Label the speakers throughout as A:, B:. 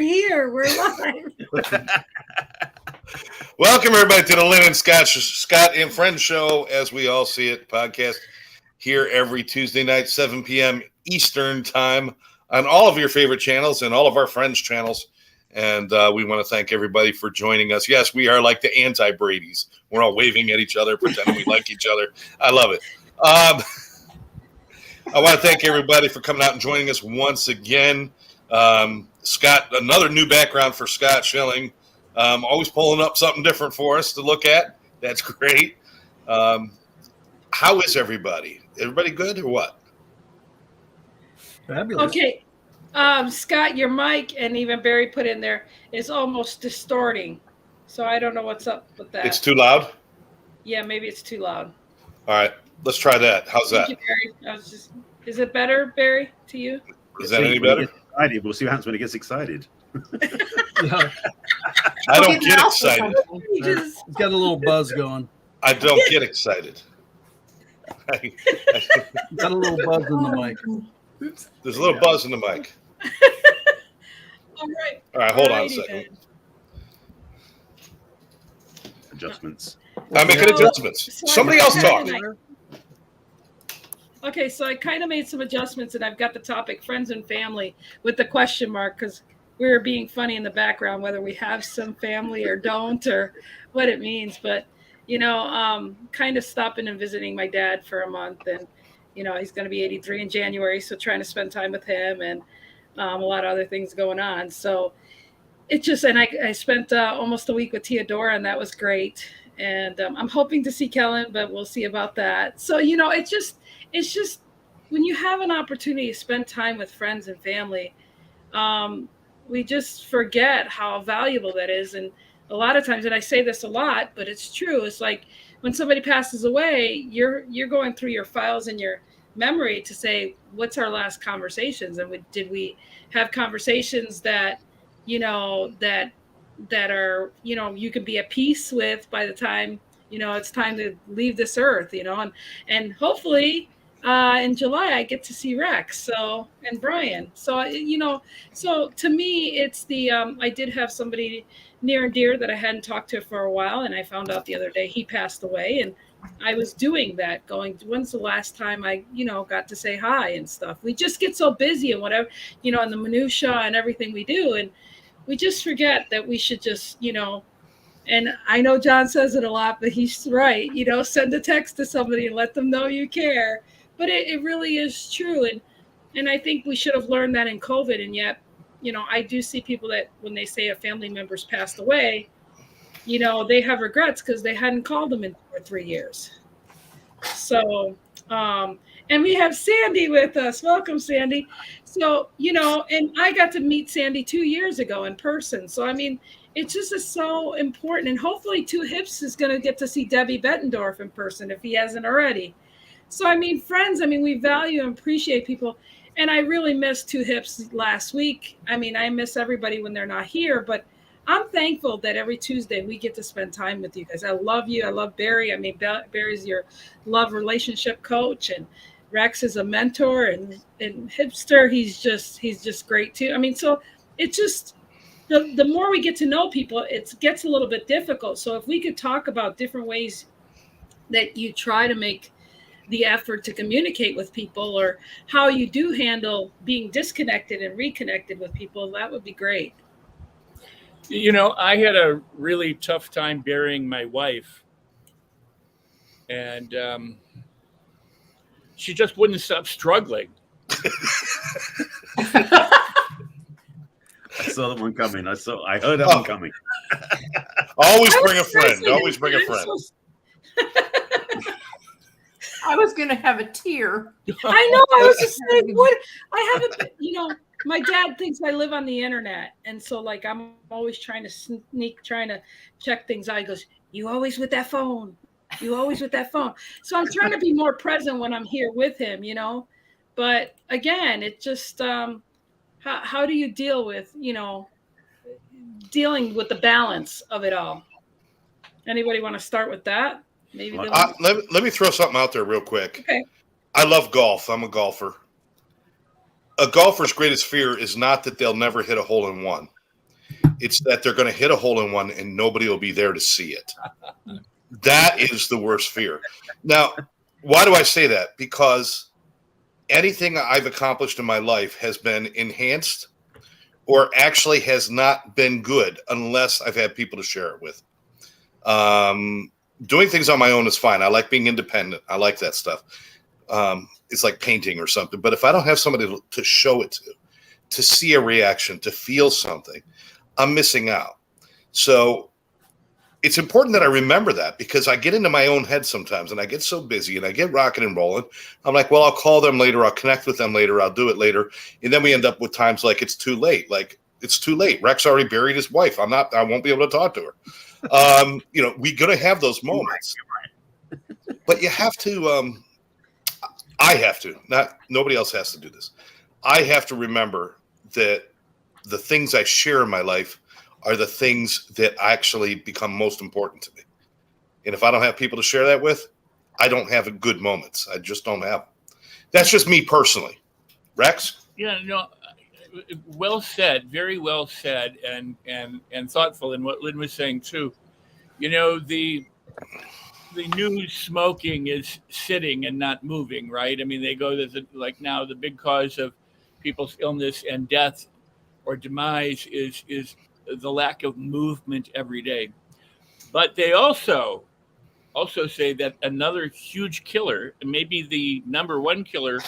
A: here. We're live.
B: Welcome, everybody, to the Lynn and Scott and Friends show, as we all see it, podcast here every Tuesday night, 7 p.m. Eastern time on all of your favorite channels and all of our friends' channels. And we want to thank everybody for joining us. Yes, we are like the anti-Bradys. We're all waving at each other, pretending we like each other. I love it. I want to thank everybody for coming out and joining us once again. Scott, another new background for Scott Schilling. Always pulling up something different for us to look at. That's great. How is everybody? Everybody good or what?
C: Fabulous.
A: Okay. Scott, your mic, and even Barry put in there, is almost distorting. So I don't know what's up with that.
B: It's too loud?
A: Yeah, maybe it's too loud.
B: All right. Let's try that. How's that?
A: Thank you, Barry. Is it better, Barry, to you?
B: Is that any better?
C: We'll see what happens when he gets excited.
B: I don't get excited.
D: He's got a little buzz going.
B: I don't get excited.
D: Got a little buzz in the mic.
B: There's a little buzz in the mic.
A: All right.
B: All right, hold on a second.
C: Adjustments.
B: I'm making adjustments. Somebody else talk.
A: Okay, so I kind of made some adjustments, and I've got the topic friends and family with the question mark, because we were being funny in the background, whether we have some family or don't, or what it means. But, kind of stopping and visiting my dad for a month, and, he's going to be 83 in January, so trying to spend time with him, and a lot of other things going on. So it just, and I spent almost a week with Theodora, and that was great. And I'm hoping to see Kellen, but we'll see about that. So, it's just when you have an opportunity to spend time with friends and family, we just forget how valuable that is. And a lot of times, and I say this a lot, but it's true. It's like when somebody passes away, you're going through your files and your memory to say, what's our last conversations? And did we have conversations that, that are, you could be at peace with by the time, it's time to leave this earth, and hopefully, in July, I get to see Rex, and Brian. So, so to me, it's I did have somebody near and dear that I hadn't talked to for a while. And I found out the other day he passed away, and I was doing that when's the last time I, got to say hi and stuff. We just get so busy and whatever, and the minutia and everything we do. And we just forget that we should just, and I know John says it a lot, but he's right, send a text to somebody and let them know you care. But it really is true. And I think we should have learned that in COVID. And yet, I do see people that when they say a family member's passed away, they have regrets because they hadn't called them in 2 or 3 years. So, and we have Sandy with us. Welcome, Sandy. So, and I got to meet Sandy 2 years ago in person. So, I mean, it just is so important. And hopefully Two Hips is going to get to see Debbie Bettendorf in person if he hasn't already. So, I mean, friends, we value and appreciate people. And I really missed Two Hips last week. I miss everybody when they're not here, but I'm thankful that every Tuesday we get to spend time with you guys. I love you. I love Barry. Barry's your love relationship coach, and Rex is a mentor, and Hipster, he's just great too. So it's just, the more we get to know people, it gets a little bit difficult. So if we could talk about different ways that you try to make the effort to communicate with people, or how you do handle being disconnected and reconnected with people, that would be great.
E: I had a really tough time burying my wife, and she just wouldn't stop struggling.
C: I saw that one coming. I heard that one coming.
B: Always bring a friend. Always bring a friend.
F: I was going to have a tear.
A: I know. I was just saying, what? I haven't, my dad thinks I live on the internet. And so, I'm always trying to check things out. He goes, you always with that phone. You always with that phone. So I'm trying to be more present when I'm here with him, But again, it just, how do you deal with, dealing with the balance of it all? Anybody want to start with that? Maybe
B: let me throw something out there real quick.
A: Okay.
B: I love golf. I'm a golfer. A golfer's greatest fear is not that they'll never hit a hole in one. It's that they're going to hit a hole in one and nobody will be there to see it. That is the worst fear. Now, why do I say that? Because anything I've accomplished in my life has been enhanced or actually has not been good unless I've had people to share it with. Doing things on my own is fine. I like being independent. I like that stuff. It's like painting or something. But if I don't have somebody to show it to see a reaction, to feel something, I'm missing out. So it's important that I remember that, because I get into my own head sometimes and I get so busy and I get rocking and rolling. I'm like, well, I'll call them later. I'll connect with them later. I'll do it later. And then we end up with times like it's too late. Like, it's too late. Rex already buried his wife. I won't be able to talk to her. We're going to have those moments, but you have to, I have to, nobody else has to do this. I have to remember that the things I share in my life are the things that actually become most important to me. And if I don't have people to share that with, I don't have good moments. I just don't have them. That's just me personally. Rex?
E: Yeah, no, well said, very well said, and thoughtful in what Lynn was saying too. The new smoking is sitting and not moving, right? I mean, they go to now the big cause of people's illness and death or demise is the lack of movement every day. But they also say that another huge killer, and maybe the number one killer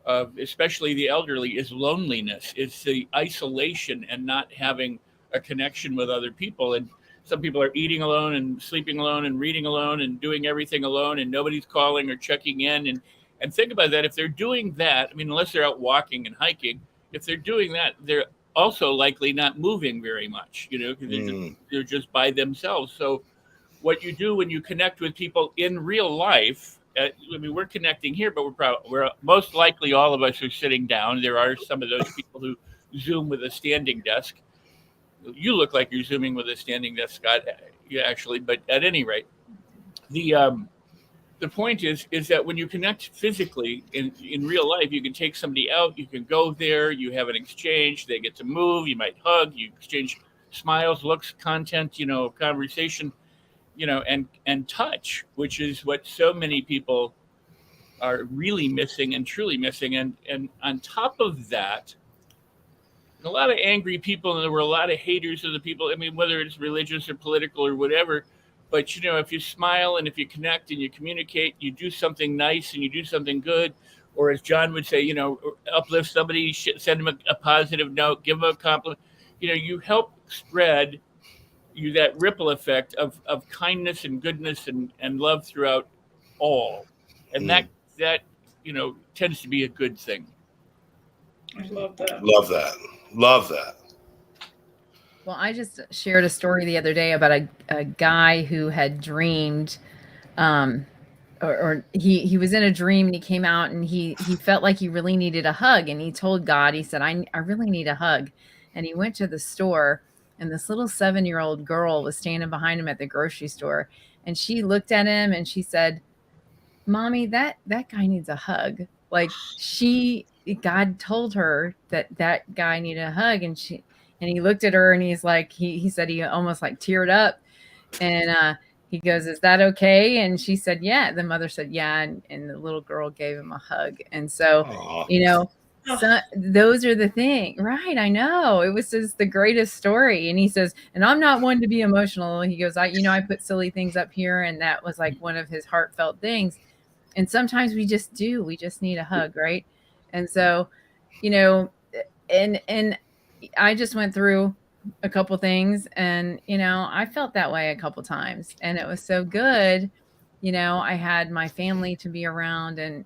E: of especially the elderly, is loneliness. It's the isolation and not having a connection with other people. And some people are eating alone and sleeping alone and reading alone and doing everything alone, and nobody's calling or checking in. And think about that. If they're doing that, I mean, unless they're out walking and hiking, if they're doing that, they're also likely not moving very much, because they're just by themselves. So what you do when you connect with people in real life, we're connecting here, but we're most likely all of us are sitting down. There are some of those people who Zoom with a standing desk. You look like you're Zooming with a standing desk, Scott, actually, but at any rate, the point is that when you connect physically in real life, you can take somebody out, you can go there, you have an exchange, they get to move, you might hug, you exchange smiles, looks, content, conversation, and touch, which is what so many people are really missing and truly missing. And on top of that, a lot of angry people, and there were a lot of haters of the people. I mean, whether it's religious or political or whatever. But, if you smile and if you connect and you communicate, you do something nice and you do something good, or as John would say, uplift somebody, send them a positive note, give them a compliment. You help spread that ripple effect of kindness and goodness and love throughout all. And that tends to be a good thing.
A: I love that.
B: Love that.
G: Well, I just shared a story the other day about a guy who had dreamed, or he was in a dream and he came out and he felt like he really needed a hug, and he told God, he said, I really need a hug. And he went to the store, and this little 7-year-old girl was standing behind him at the grocery store, and she looked at him and she said, Mommy, that guy needs a hug. Like, God told her that guy needed a hug, and he looked at her and he's like, he said he almost like teared up, and he goes, is that okay? And she said, yeah. The mother said, yeah. And the little girl gave him a hug. And so, those are the thing, right? I know, it was just the greatest story. And he says, and I'm not one to be emotional. He goes, I put silly things up here. And that was like one of his heartfelt things. And sometimes we just need a hug. Right. And so, and I just went through a couple things, and, I felt that way a couple times, and it was so good. I had my family to be around and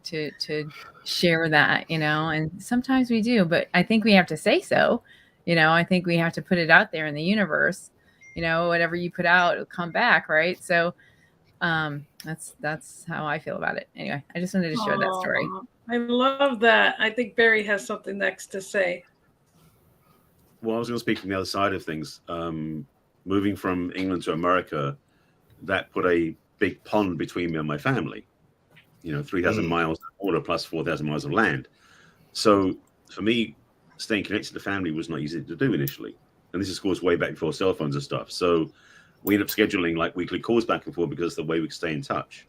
G: to share that, and sometimes we do, but I think we have to say so. I think we have to put it out there in the universe. Whatever you put out, it'll come back. Right. So, that's how I feel about it. Anyway, I just wanted to share that story.
A: I love that. I think Barry has something next to say.
C: Well, I was going to speak from the other side of things. Moving from England to America, that put a big pond between me and my family. 3,000 miles of water plus 4,000 miles of land. So for me, staying connected to family was not easy to do initially. And this is, of course, way back before cell phones and stuff. So we ended up scheduling like weekly calls back and forth because of the way we could stay in touch.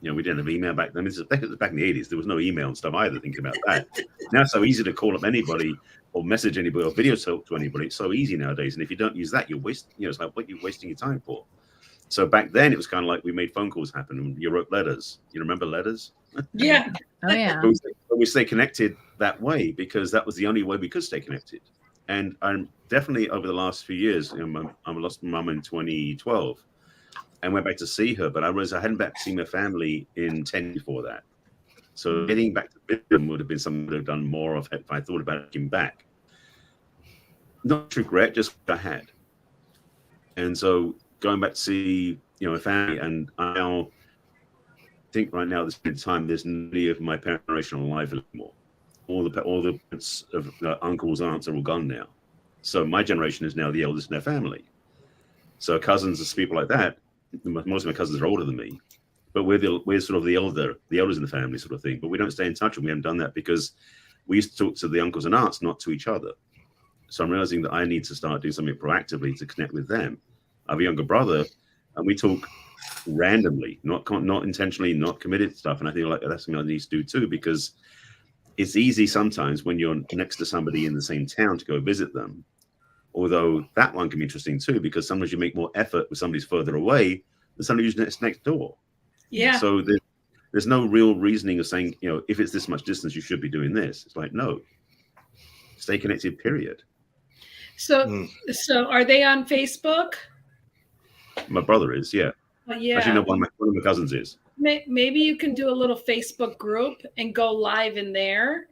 C: You know, we didn't have email back then. This is back in the 80s. There was no email and stuff either, thinking about that. Now it's so easy to call up anybody or message anybody or video talk to anybody. It's so easy nowadays. And if you don't use that, you're wasting, you know, it's like, what are you wasting your time for? So back then it was kind of like we made phone calls happen and you wrote letters. You remember letters?
A: Yeah.
G: Oh yeah.
C: But we stay connected that way because that was the only way we could stay connected. And I'm definitely over the last few years, you know, I lost my mum in 2012 and went back to see her, but I realized I hadn't back to see my family in 10 before that. So getting back to visit them would have been something I would have done more of if I thought about getting back. Not regret, just what I had. And so going back to see, you know, my family, and I now think right now at this point in time, there's none of my parent generation alive anymore. All the parents of uncles, aunts are all gone now. So my generation is now the eldest in their family. So cousins and people like that. Most of my cousins are older than me, but we're sort of the elders in the family sort of thing. But we don't stay in touch, and we haven't done that because we used to talk to the uncles and aunts, not to each other. So I'm realizing that I need to start doing something proactively to connect with them. I have a younger brother, and we talk randomly, not intentionally, not committed stuff. And I think like that's something I need to do too, because it's easy sometimes when you're next to somebody in the same town to go visit them. Although that one can be interesting too, because sometimes you make more effort with somebody's further away than somebody who's next door.
A: Yeah.
C: So there's no real reasoning of saying, you know, if it's this much distance, you should be doing this. It's like, no, stay connected, period.
A: So are they on Facebook?
C: My brother is, yeah.
A: Yeah.
C: Actually, no, one of my cousins is.
A: Maybe you can do a little Facebook group and go live in there.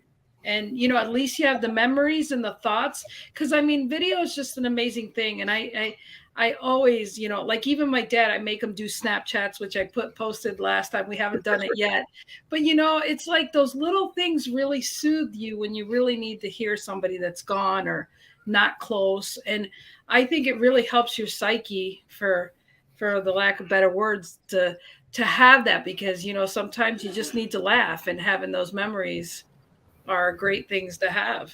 A: And, you know, at least you have the memories and the thoughts. Because, I mean, video is just an amazing thing. And I always, you know, like even my dad, I make him do Snapchats, which I posted last time. We haven't done it yet. But, you know, it's like those little things really soothe you when you really need to hear somebody that's gone or not close. And I think it really helps your psyche, for the lack of better words, to have that, because, you know, sometimes you just need to laugh, and having those memories are great things to have.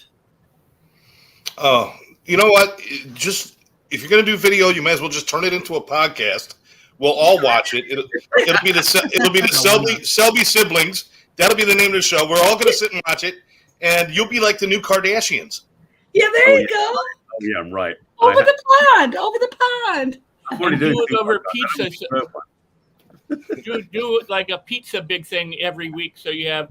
B: Oh, you know what? Just if you're going to do video, you may as well just turn it into a podcast. We'll all watch it. It'll be the Selby siblings. That'll be the name of the show. We're all going to sit and watch it, and you'll be like the new Kardashians.
A: Yeah, there you go.
C: Oh, yeah, I'm right.
A: Over the pond.
C: I'm already
E: do
C: doing
E: it over pizza. do it like a pizza big thing every week. So you have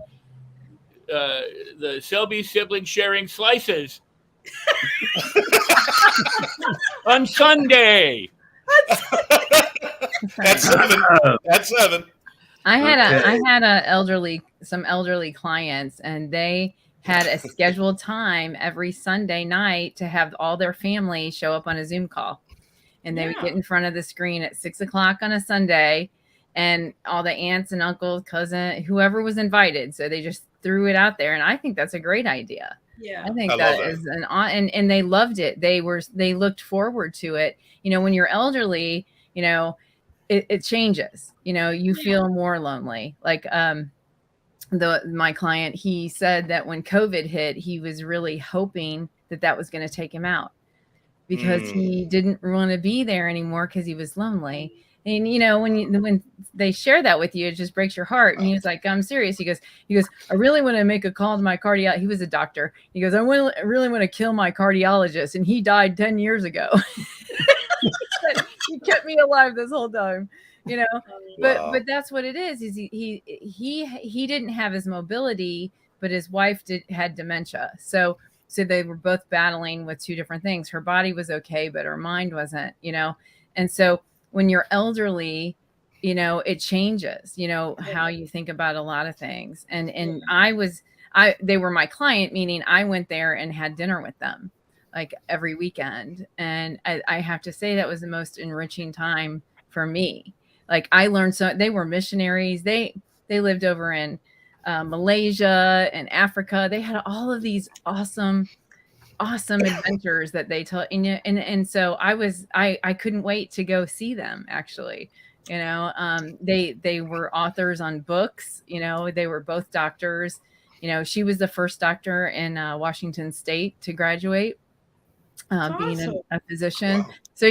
E: the Selby siblings sharing slices on Sunday.
B: That's 7. That's 7.
G: I had some elderly clients, and they had a scheduled time every Sunday night to have all their family show up on a Zoom call. And they would get in front of the screen at 6 o'clock on a Sunday, and all the aunts and uncles, cousin, whoever was invited. So they just threw it out there. And I think that's a great idea.
A: Yeah.
G: I think that is and they loved it. They looked forward to it. You know, when you're elderly, you know, it changes, you know, you feel more lonely. Like, my client, he said that when COVID hit, he was really hoping that was going to take him out, because he didn't want to be there anymore because he was lonely. And, you know, when they share that with you, it just breaks your heart. And he was like, I'm serious. He goes, I really want to make a call to my cardiologist. He was a doctor. He goes, I really want to kill my cardiologist. And he died 10 years ago. He kept me alive this whole time, you know, but that's what it is he didn't have his mobility, but his wife had dementia. So they were both battling with two different things. Her body was okay, but her mind wasn't, you know. And so when you're elderly, you know, it changes, you know, how you think about a lot of things. And they were my client, meaning I went there and had dinner with them like every weekend. And I have to say that was the most enriching time for me. Like, I learned they were missionaries. They lived over in Malaysia and Africa. They had all of these awesome adventures that they told, and so I couldn't wait to go see them, actually. You know, they were authors on books. You know, they were both doctors. You know, she was the first doctor in Washington State to graduate. being
A: Awesome.
G: a physician.
B: Wow.
G: So,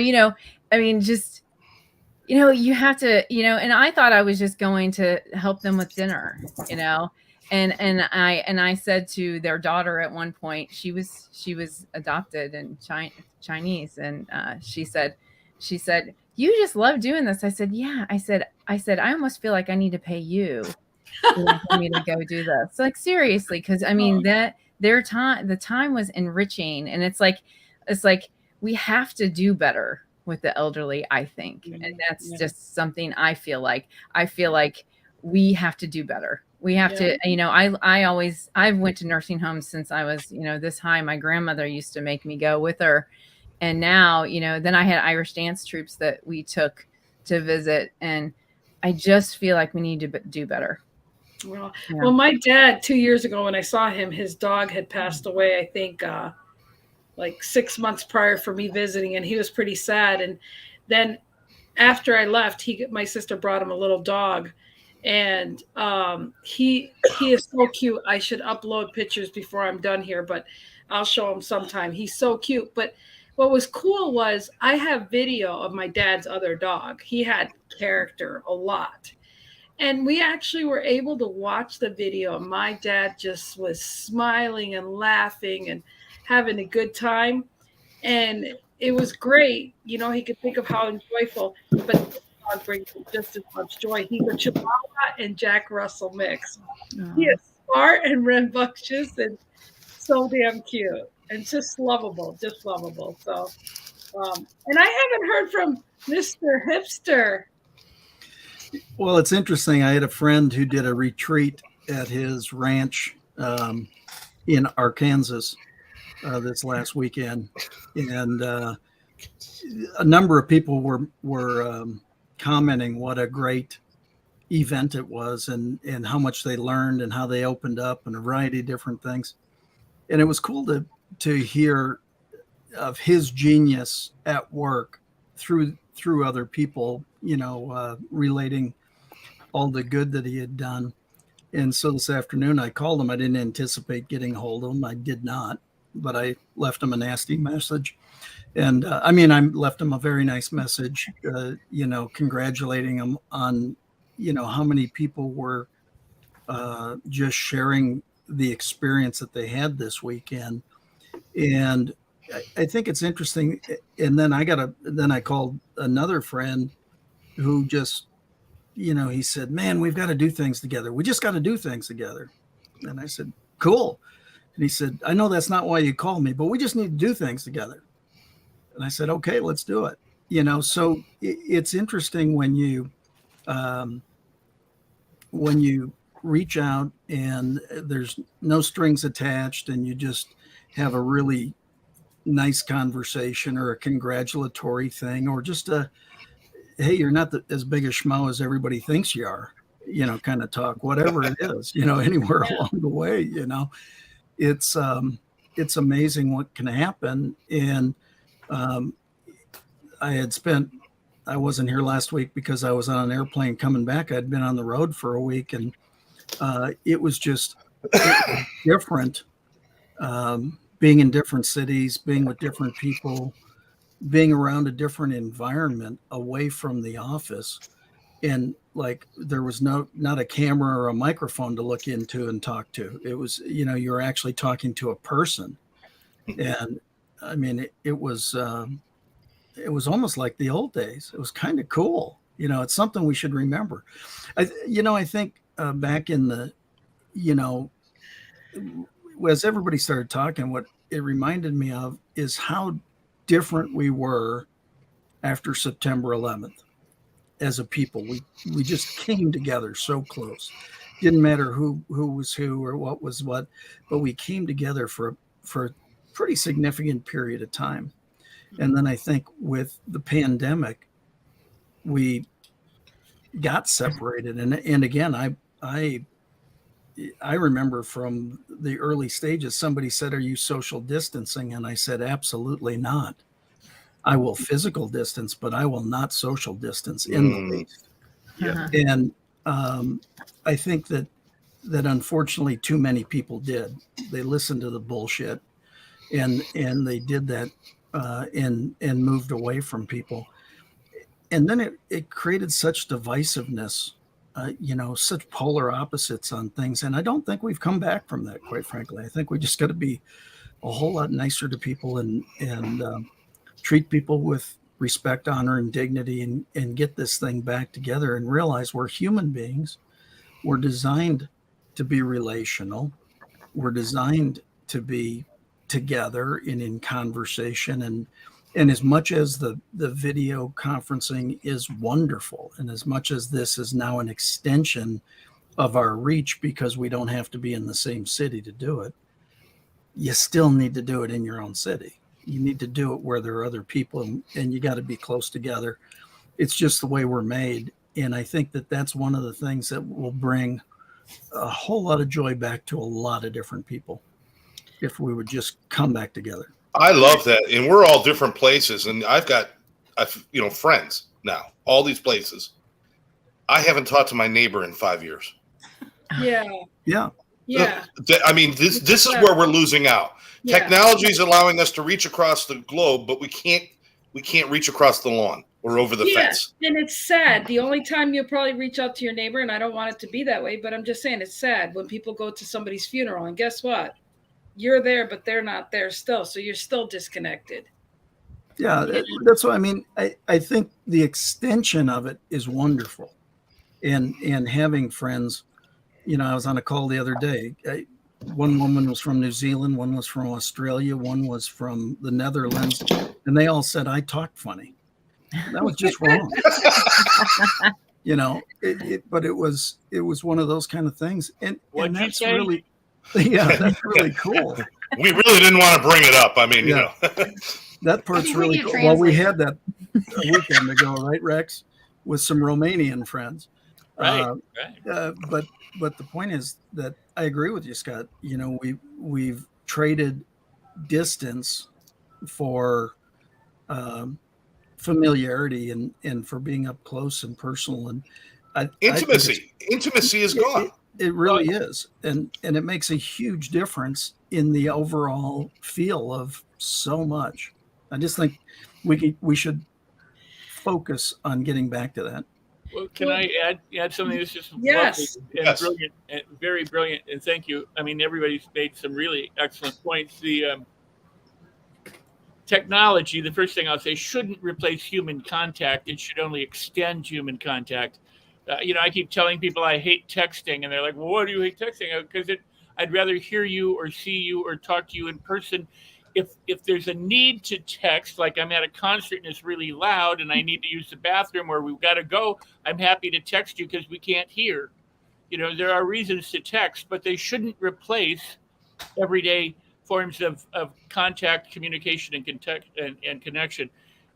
G: I mean, just, you have to, and I thought I was just going to help them with dinner, and I said to their daughter at one point, she was adopted and Chinese, and she said, you just love doing this. I said, yeah. I said, I almost feel like I need to pay you for me to go do this. Like, seriously, because I mean that the time was enriching, and it's like we have to do better with the elderly, I think. And that's just something I feel like we have to do better. We have to, I went to nursing homes since I was, this high. My grandmother used to make me go with her. And now, then I had Irish dance troops that we took to visit. And I just feel like we need to do better.
A: Well, my dad, 2 years ago, when I saw him, his dog had passed away, I think, like 6 months prior for me visiting, and he was pretty sad. And then after I left, my sister brought him a little dog, and he is so cute. I should upload pictures before I'm done here, but I'll show him sometime. He's so cute. But what was cool was I have video of my dad's other dog. He had character a lot. And we actually were able to watch the video. My dad just was smiling and laughing and having a good time. And it was great. He could think of how joyful, but this dog brings just as much joy. He's a Chihuahua and Jack Russell mix. He is smart and rambunctious and so damn cute and just lovable. So, and I haven't heard from Mr. Hipster.
D: Well, it's interesting. I had a friend who did a retreat at his ranch in Arkansas this last weekend, and a number of people were commenting what a great event it was, and how much they learned and how they opened up and a variety of different things. And it was cool to hear of his genius at work through other people, relating all the good that he had done. And so this afternoon I called him. I didn't anticipate getting a hold of him. I did not, but I left him a nasty message. And I left him a very nice message, congratulating him on, how many people were just sharing the experience that they had this weekend. And I think it's interesting. And then I called another friend who just, he said, man, we've got to do things together. We just got to do things together. And I said, cool. And he said, I know that's not why you called me, but we just need to do things together. And I said, okay, let's do it. So it's interesting when you reach out and there's no strings attached and you just have a really nice conversation or a congratulatory thing, or just hey, you're not as big a schmo as everybody thinks you are, kind of talk, whatever it is, anywhere along the way, it's amazing what can happen. And I wasn't here last week because I was on an airplane coming back. I'd been on the road for a week, and it was just different. Being in different cities, being with different people, being around a different environment away from the office. And like, there was not a camera or a microphone to look into and talk to. It was, you're actually talking to a person. And it was almost like the old days. It was kind of cool. It's something we should remember. I think back in the, as everybody started talking, what it reminded me of is how different we were after September 11th as a people. We just came together so close. Didn't matter who was who or what was what, but we came together for a pretty significant period of time. And then I think with the pandemic, we got separated. And again, I remember from the early stages, somebody said, are you social distancing? And I said, absolutely not. I will physical distance, but I will not social distance in the least.
B: Yeah.
D: And I think that unfortunately too many people did. They listened to the bullshit and they did that and moved away from people. And then it created such divisiveness, such polar opposites on things. And I don't think we've come back from that, quite frankly. I think we just got to be a whole lot nicer to people and treat people with respect, honor, and dignity, and get this thing back together and realize we're human beings. We're designed to be relational. We're designed to be together and in conversation. And as much as the video conferencing is wonderful, and as much as this is now an extension of our reach because we don't have to be in the same city to do it, you still need to do it in your own city. You need to do it where there are other people, and you got to be close together. It's just the way we're made. And I think that that's one of the things that will bring a whole lot of joy back to a lot of different people if we would just come back together.
B: I love that. And we're all different places. And I've friends now, all these places. I haven't talked to my neighbor in 5 years.
A: Yeah.
D: Yeah.
A: Yeah.
B: I mean, this is where we're losing out.
A: Yeah.
B: Technology is allowing us to reach across the globe, but we can't reach across the lawn or over the fence.
A: And it's sad. The only time you'll probably reach out to your neighbor, and I don't want it to be that way, but I'm just saying it's sad when people go to somebody's funeral, and guess what? You're there, but they're not there still. So you're still disconnected.
D: Yeah, that's what I mean. I think the extension of it is wonderful. And having friends, I was on a call the other day. One woman was from New Zealand, one was from Australia, one was from the Netherlands, and they all said I talked funny. That was just wrong. But it was one of those kind of things. And that's really, that's really cool.
B: We really didn't want to bring it up. I mean,
D: that part's really cool. Well, we had that a weekend ago, right, Rex, with some Romanian friends.
E: Right.
D: But the point is that I agree with you, Scott. We've traded distance for familiarity and for being up close and personal, and
B: intimacy is gone.
D: It really is, and it makes a huge difference in the overall feel of so much. I just think we should focus on getting back to that.
E: Well, can I add something that's just
A: yes.
E: lovely and brilliant, and very brilliant, and thank you. I mean, everybody's made some really excellent points. The technology, the first thing I'll say, shouldn't replace human contact. It should only extend human contact. I keep telling people I hate texting, and they're like, well, why do you hate texting? Because I'd rather hear you or see you or talk to you in person. If there's a need to text, like I'm at a concert and it's really loud and I need to use the bathroom or we've got to go, I'm happy to text you because we can't hear. There are reasons to text, but they shouldn't replace everyday forms of contact, communication, and connection.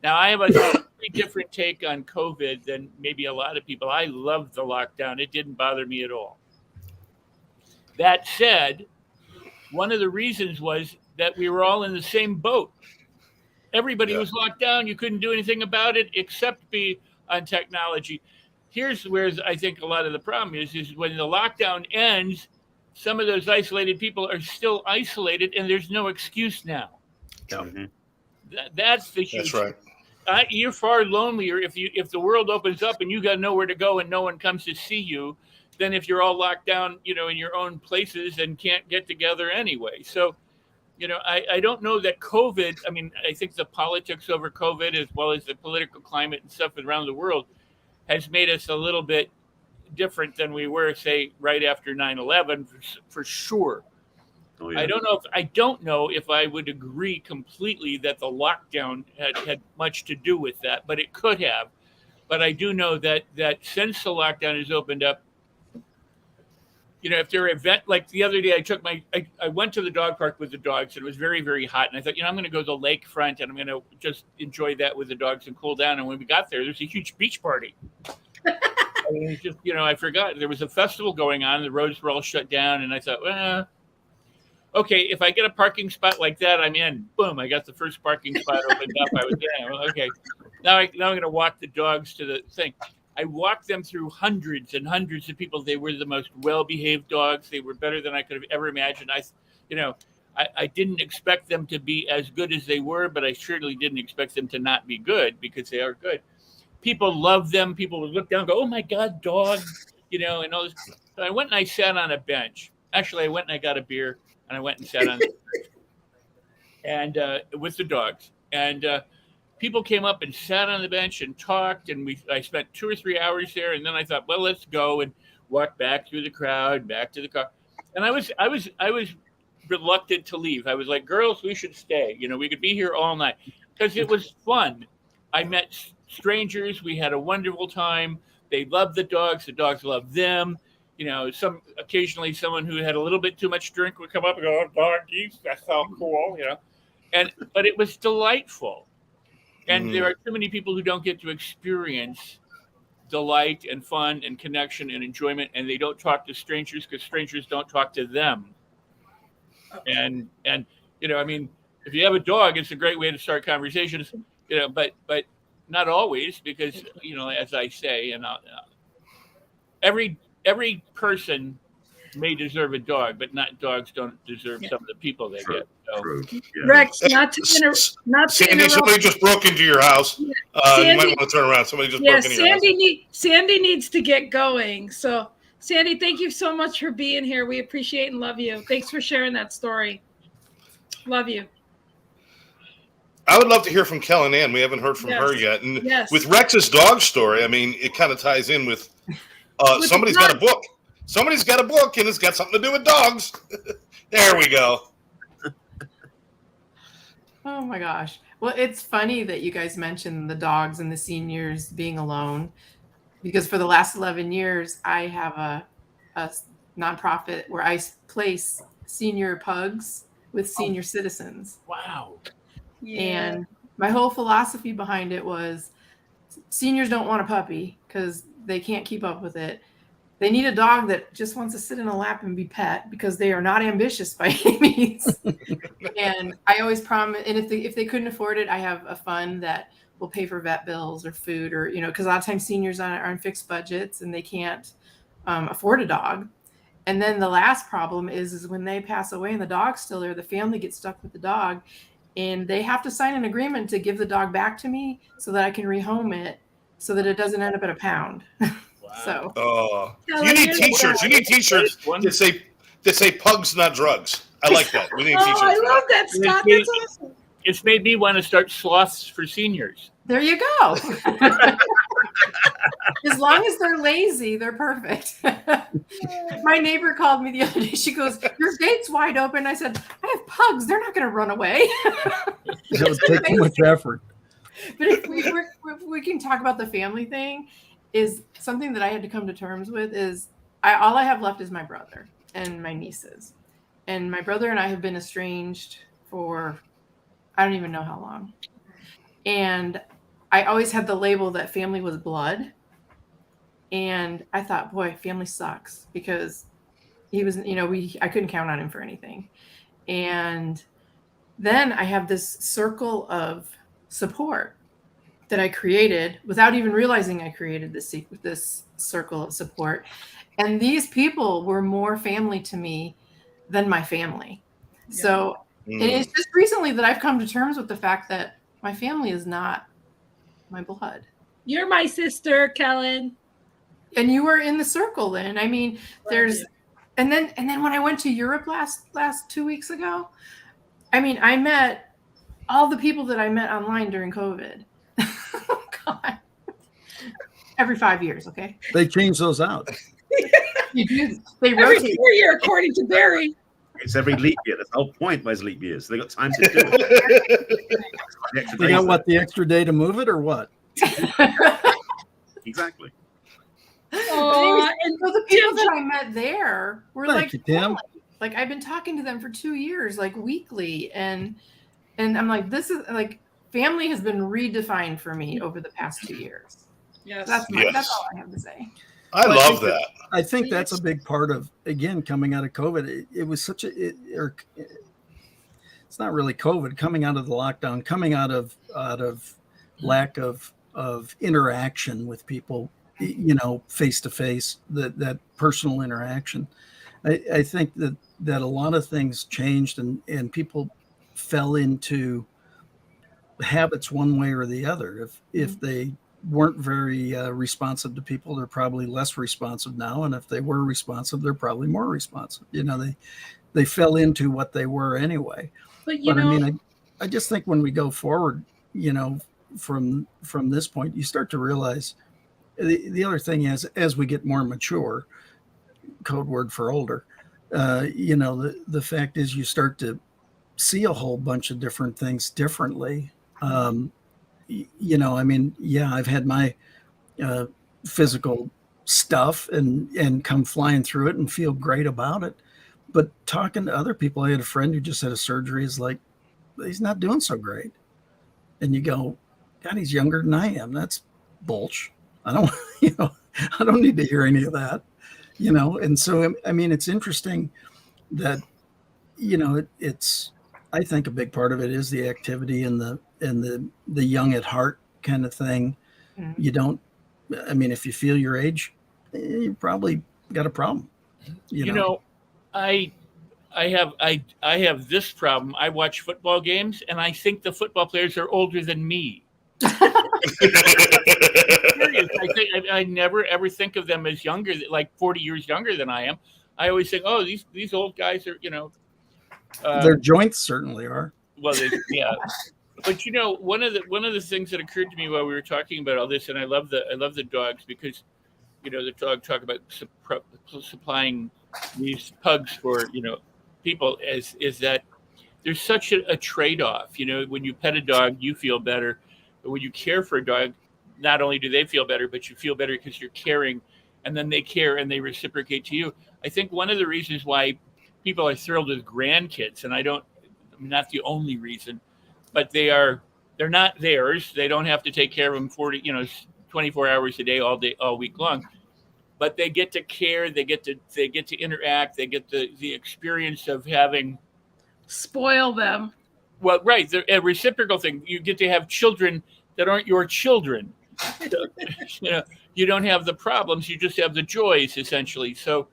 E: Now, I have a very different take on COVID than maybe a lot of people. I loved the lockdown. It didn't bother me at all. That said, one of the reasons was that we were all in the same boat. Everybody was locked down. You couldn't do anything about it except be on technology. Here's where I think a lot of the problem is when the lockdown ends, some of those isolated people are still isolated, and there's no excuse now.
C: Mm-hmm.
E: That's the huge.
B: That's right.
E: You're far lonelier if the world opens up and you got nowhere to go and no one comes to see you, than if you're all locked down, in your own places and can't get together anyway. So, I don't know that COVID, I think the politics over COVID, as well as the political climate and stuff around the world, has made us a little bit different than we were, say, right after 9/11, for sure.
C: Oh, yeah.
E: I don't know if I would agree completely that the lockdown had much to do with that, but it could have. But I do know that since the lockdown has opened up, if there are events, like the other day, I went to the dog park with the dogs, and it was very, very hot. And I thought, I'm going to go to the lakefront and I'm going to just enjoy that with the dogs and cool down. And when we got there's a huge beach party. It's just, I forgot there was a festival going on. The roads were all shut down. And I thought, okay, if I get a parking spot like that, I'm in. Boom, I got the first parking spot opened up. I was there. Well, okay, now I'm going to walk the dogs to the thing. I walked them through hundreds and hundreds of people. They were the most well-behaved dogs. They were better than I could have ever imagined. I didn't expect them to be as good as they were, but I certainly didn't expect them to not be good, because they are good. People love them. People would look down and go, "Oh my God, dog," and all this. So I went and I sat on a bench. Actually, I went and I got a beer and I went and sat on the bench and with the dogs. And people came up and sat on the bench and talked, and I spent 2 or 3 hours there. And then I thought, well, let's go, and walk back through the crowd, back to the car. And I was reluctant to leave. I was like, girls, we should stay. We could be here all night, because it was fun. I met strangers. We had a wonderful time. They loved the dogs. The dogs loved them. Occasionally someone who had a little bit too much drink would come up and go, "Oh, doggies, that's so cool," but it was delightful. And there are too many people who don't get to experience delight and fun and connection and enjoyment, and they don't talk to strangers because strangers don't talk to them. And if you have a dog, it's a great way to start conversations, but not always, because as I say, and every person may deserve a dog, but not dogs don't deserve some of the people they get. So.
C: True. Yeah.
A: Rex, not to
B: Sandy, somebody just broke into your house. You might want to turn around. Somebody just broke into your house.
A: Sandy needs to get going. So, Sandy, thank you so much for being here. We appreciate and love you. Thanks for sharing that story. Love you.
B: I would love to hear from Kellyanne. We haven't heard from her yet. And with Rex's dog story, it kind of ties in with somebody's got a book. Somebody's got a book, and it's got something to do with dogs. There we go.
F: Oh my gosh. Well, it's funny that you guys mentioned the dogs and the seniors being alone, because for the last 11 years, I have a nonprofit where I place senior pugs with senior citizens.
E: Wow.
A: Yeah.
F: And my whole philosophy behind it was seniors don't want a puppy because they can't keep up with it. They need a dog that just wants to sit in a lap and be pet, because they are not ambitious by any means. And I always promise, and if they couldn't afford it, I have a fund that will pay for vet bills or food, or because a lot of times seniors are on fixed budgets and they can't afford a dog. And then the last problem is when they pass away and the dog's still there, the family gets stuck with the dog, and they have to sign an agreement to give the dog back to me so that I can rehome it, so that it doesn't end up at a pound. So
B: you need T-shirts. You need T-shirts that say "Pugs, not drugs." I like that. We need T-shirts.
A: I love that, Scott. That's awesome.
E: It's made me want to start sloths for seniors.
F: There you go. As long as they're lazy, they're perfect. My neighbor called me the other day. She goes, "Your gate's wide open." I said, "I have pugs. They're not going to run away."
D: It would take too much effort.
F: But if we can talk about the family thing, is something that I had to come to terms with. Is all I have left is my brother and my nieces. And my brother and I have been estranged for I don't even know how long. And I always had the label that family was blood. And I thought, boy, family sucks, because he was, I couldn't count on him for anything. And then I have this circle of support that I created without even realizing I created this circle of support. And these people were more family to me than my family. Yeah. So and it's just recently that I've come to terms with the fact that my family is not my blood.
A: You're my sister, Kellen.
F: And you were in the circle, Lynn. I mean, and then when I went to Europe last 2 weeks ago, I mean, I met all the people that I met online during COVID. Oh, God. Every 5 years, okay?
D: They change those out.
F: You do. They
A: every
F: rotate.
A: 4 year, according to Barry.
C: It's every leap year. That's the whole point by leap years. They got time to do it.
D: You got what, the extra day to move it, or what?
C: Exactly.
F: Oh, and so the people that I met there were
D: Thank you, Tim.
F: Like I've been talking to them for 2 years, like weekly, and I'm like, this is like family has been redefined for me over the past 2 years.
A: Yes,
F: that's all I have to say.
B: I love that.
D: I think that's a big part of, again, coming out of COVID. It was such it's not really COVID, coming out of the lockdown, coming out of lack of interaction with people, face to face, that personal interaction. I think that a lot of things changed, and people fell into habits one way or the other. If they weren't very responsive to people, they're probably less responsive now, and if they were responsive, they're probably more responsive. They fell into what they were anyway.
A: But
D: I mean, I just think when we go forward, from this point, you start to realize the other thing is, as we get more mature, code word for older, the fact is you start to see a whole bunch of different things differently. I mean, yeah, I've had my physical stuff and come flying through it and feel great about it. But talking to other people, I had a friend who just had a surgery, is like, he's not doing so great. And you go, God, he's younger than I am. That's bullsh. I don't, I don't need to hear any of that, And so, I mean, it's interesting that, it's, I think a big part of it is the activity and the young at heart kind of thing.
F: Mm-hmm.
D: You don't, I mean, if you feel your age, you probably got a problem.
E: I have this problem. I watch football games, and I think the football players are older than me. I never ever think of them as younger, like 40 years younger than I am. I always think, oh, these old guys are,
D: their joints certainly are.
E: Well, yeah. But one of the things that occurred to me while we were talking about all this, and I love the dogs because, the dog talk about supplying these pugs for people is that there's such a trade-off. When you pet a dog, you feel better. But when you care for a dog, not only do they feel better, but you feel better because you're caring, and then they care and they reciprocate to you. I think one of the reasons why people are thrilled with grandkids, and I'm not the only reason, but they're not theirs. They don't have to take care of them 24 hours a day, all week long. But they get to care. They get to interact. They get the experience of having
A: spoil them.
E: Well, right. A reciprocal thing. You get to have children that aren't your children. You don't have the problems. You just have the joys, essentially. So,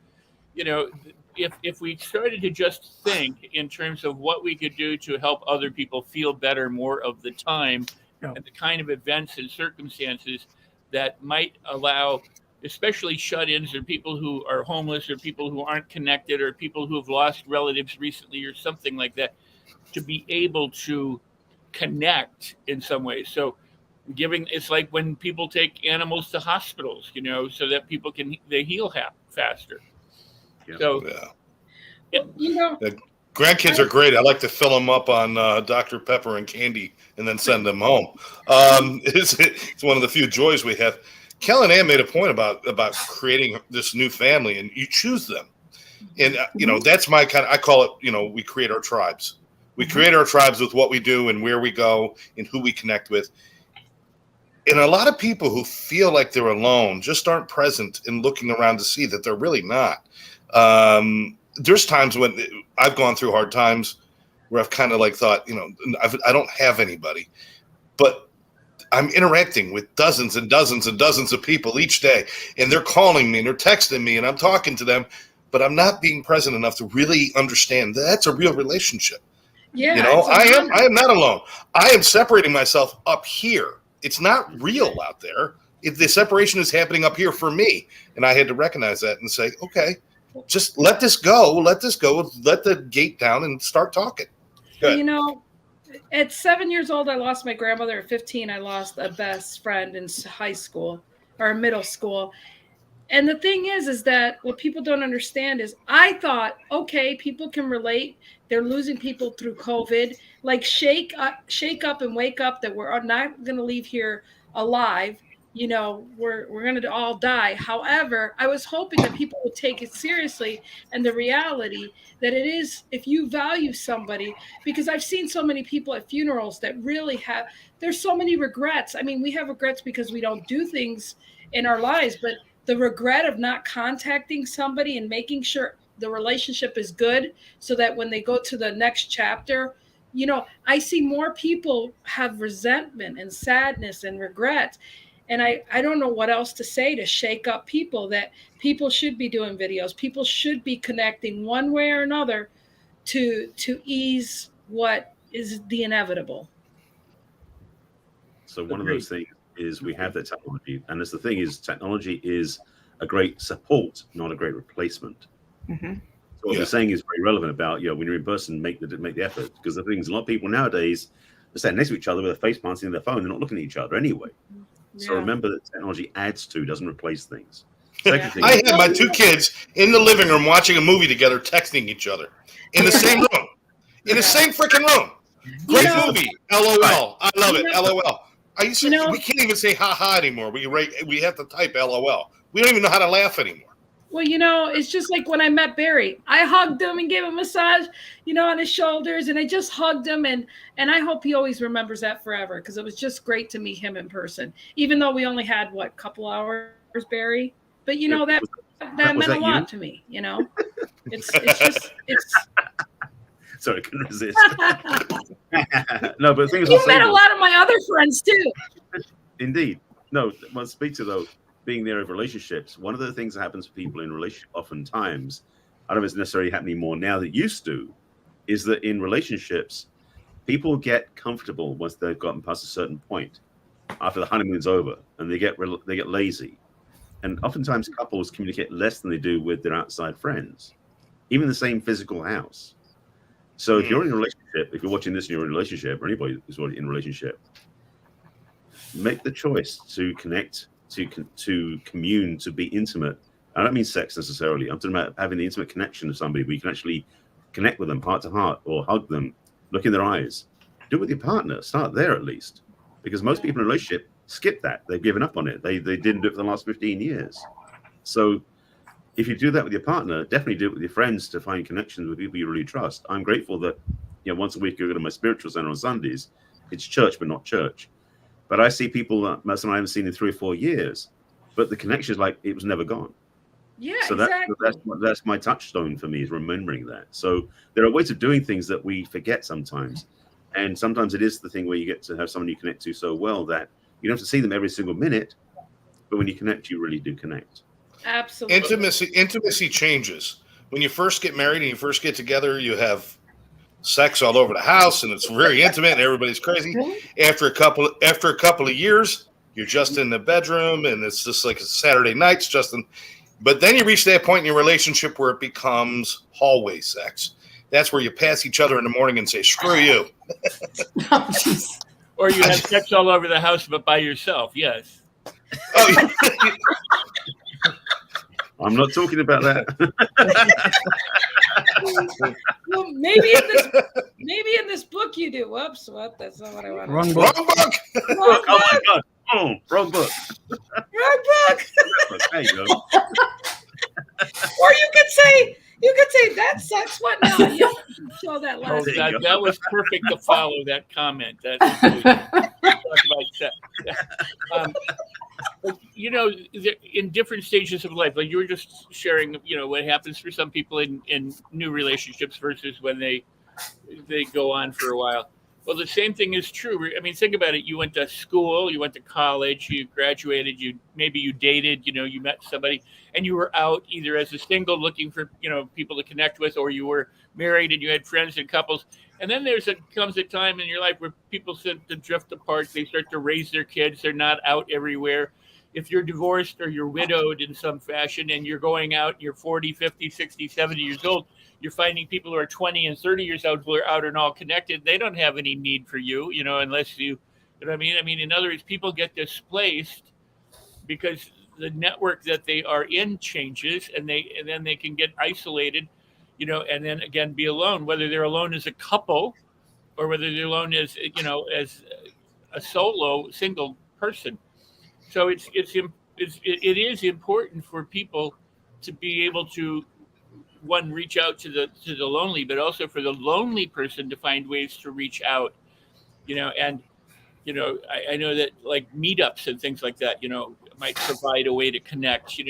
E: if we started to just think in terms of what we could do to help other people feel better more of the time, and the kind of events and circumstances that might allow, especially shut-ins or people who are homeless or people who aren't connected or people who have lost relatives recently or something like that, to be able to connect in some ways. So it's like when people take animals to hospitals, so that people they heal faster.
C: Yeah.
E: So,
B: grandkids are great. I like to fill them up on Dr. Pepper and candy and then send them home. It's one of the few joys we have. Kel and Ann made a point about creating this new family, and you choose them. And, that's my I call it, we create our tribes. We create our tribes with what we do and where we go and who we connect with. And a lot of people who feel like they're alone just aren't present and looking around to see that they're really not. There's times when I've gone through hard times where I've kind of thought, I don't have anybody, but I'm interacting with dozens and dozens and dozens of people each day, and they're calling me and they're texting me and I'm talking to them, but I'm not being present enough to really understand that's a real relationship.
A: Yeah,
B: I am not alone. I am separating myself up here. It's not real out there. The separation is happening up here for me. And I had to recognize that and say, okay, just let this go. Let the gate down and start talking.
A: At 7 years old, I lost my grandmother. At 15, I lost a best friend in high school or middle school. And the thing is that what people don't understand is I thought, okay, people can relate. They're losing people through COVID. Shake up and wake up that we're not going to leave here alive. We're going to all die. However, I was hoping that people would take it seriously, and the reality that it is, if you value somebody, because I've seen so many people at funerals that really there's so many regrets. I mean, we have regrets because we don't do things in our lives, but the regret of not contacting somebody and making sure the relationship is good so that when they go to the next chapter, I see more people have resentment and sadness and regret. And I don't know what else to say to shake up people, that people should be doing videos. People should be connecting one way or another to ease what is the inevitable.
C: So one of those things is we have that technology, and the thing is, technology is a great support, not a great replacement.
F: Mm-hmm.
C: So what you're saying is very relevant about, when you're in person, make the effort, because the thing is, a lot of people nowadays are standing next to each other with a face planted in their phone. They're not looking at each other anyway. Yeah. So remember that technology adds to, doesn't replace things.
B: Second thing, I had my two kids in the living room watching a movie together, texting each other in the same room, in the same freaking room. Great movie. LOL. I love it. LOL. We can't even say ha ha anymore. We have to type LOL. We don't even know how to laugh anymore.
A: Well, it's just like when I met Barry. I hugged him and gave him a massage, on his shoulders, and I just hugged him, and I hope he always remembers that forever, because it was just great to meet him in person, even though we only had couple hours, Barry. But that meant a lot to me. It's
C: Sorry, I couldn't resist. No, but the thing is,
A: you met a lot of my other friends too.
C: Indeed. No, well, speak to though. Being there of relationships, one of the things that happens for people in relationship oftentimes, I don't know if it's necessarily happening more now than it used to, is that in relationships, people get comfortable once they've gotten past a certain point after the honeymoon's over, and they get lazy. And oftentimes couples communicate less than they do with their outside friends, even the same physical house. So if you're in a relationship, if you're watching this and you're in a relationship, or anybody who's already in a relationship, make the choice to connect, to commune, to be intimate. I don't mean sex necessarily. I'm talking about having the intimate connection with somebody where you can actually connect with them heart to heart, or hug them, look in their eyes. Do it with your partner. Start there at least. Because most people in a relationship skip that. They've given up on it. They didn't do it for the last 15 years. So if you do that with your partner, definitely do it with your friends to find connections with people you really trust. I'm grateful that once a week I go to my spiritual center on Sundays. It's church, but not church. But I see people that most of them I haven't seen in 3 or 4 years, but the connection is like it was never gone.
A: Yeah,
C: so
A: exactly.
C: That's my touchstone for me, is remembering that. So there are ways of doing things that we forget sometimes, and sometimes it is the thing where you get to have someone you connect to so well that you don't have to see them every single minute, but when you connect, you really do connect.
A: Absolutely.
B: Intimacy changes when you first get married and you first get together. You have sex all over the house, and it's very intimate, and everybody's crazy. After a couple of years, you're just in the bedroom, and it's just like Saturday nights, Justin. But then you reach that point in your relationship where it becomes hallway sex. That's where you pass each other in the morning and say, "Screw you."
E: Or you have sex all over the house, but by yourself. Yes.
B: Oh,
C: I'm not talking about that.
A: Well, maybe in this book you do. Whoops, what? That's not what I wanted.
D: Wrong
B: wrong
D: book.
B: book.
C: Oh my God! Oh, wrong book.
A: Wrong book.
C: There you go.
A: Or you could say that sucks. What now? You show that last.
E: That was perfect to follow that comment. That talk about sex. But, in different stages of life, like you were just sharing, what happens for some people in new relationships versus when they go on for a while. Well, the same thing is true. I mean, think about it. You went to school, you went to college, you graduated, maybe you dated, you met somebody, and you were out either as a single looking for, people to connect with, or you were married and you had friends and couples. And then comes a time in your life where people start to drift apart. They start to raise their kids. They're not out everywhere. If you're divorced or you're widowed in some fashion and you're going out, you're 40, 50, 60, 70 years old, you're finding people who are 20 and 30 years old who are out and all connected. They don't have any need for you, unless you know what I mean? I mean, in other words, people get displaced because the network that they are in changes, and then they can get isolated, and then again be alone, whether they're alone as a couple or whether they're alone as as a single person. So it is important for people to be able to, one, reach out to the lonely, but also for the lonely person to find ways to reach out, and I know that like meetups and things like that, might provide a way to connect,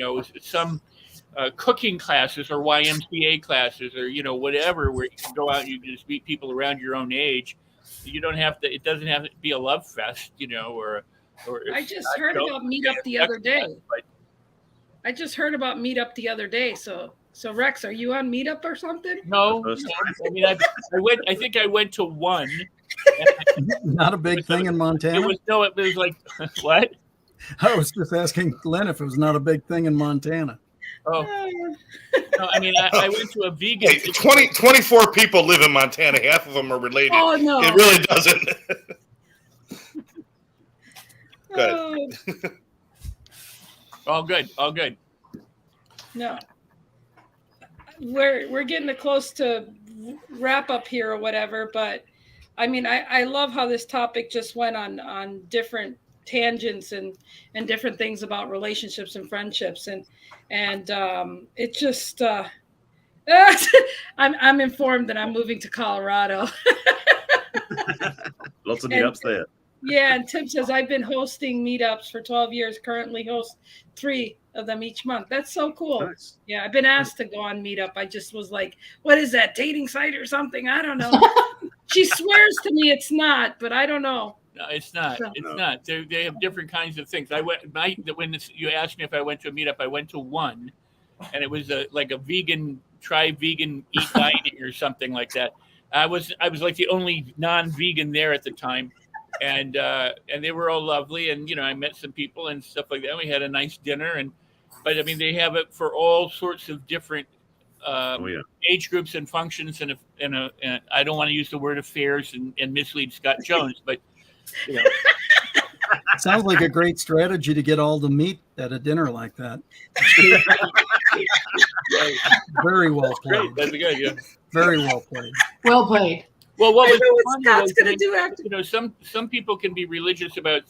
E: some cooking classes or YMCA classes or, whatever, where you can go out and you can just meet people around your own age. You don't have to, it doesn't have to be a love fest, or Or
A: I just heard about Meetup the other day. I just heard about Meetup the other day. So Rex, are you on Meetup or something?
E: No. I mean, I went. I think I went to one.
D: Not a big thing in Montana.
E: It was like what?
D: I was just asking Lynn if it was not a big thing in Montana.
E: Oh, no, I mean, I went to a vegan.
B: Hey, 24 people live in Montana. Half of them are related.
A: Oh no,
B: it really doesn't.
A: Good.
E: All good.
A: No, we're getting close to wrap up here or whatever. But I mean, I love how this topic just went on different tangents and different things about relationships and friendships and it just I'm informed that I'm moving to Colorado.
C: Lots of meetups there.
A: Yeah, and Tim says I've been hosting meetups for 12 years, currently host 3 of them each month. That's so cool.
C: Nice.
A: Yeah, I've been asked to go on Meetup. I just was like, what is that, dating site or something? I don't know. She swears to me it's not, but I don't know.
E: No, it's not. It's not. They have different kinds of things. When you asked me if I went to a meetup, I went to one, and it was like a vegan, try vegan, eat dining or something like that. I was like the only non-vegan there at the time, and they were all lovely, and I met some people and stuff like that. We had a nice dinner, but I mean they have it for all sorts of different age groups and functions, and I don't want to use the word affairs and mislead Scott Jones, but.
D: Sounds like a great strategy to get all the meat at a dinner like that. Very well played.
E: That's good. Yeah.
D: Very well played.
F: Well played.
E: Well, what
A: I
E: was
A: know what
E: funny
A: Scott's
E: was,
A: going to do after.
E: some people can be religious about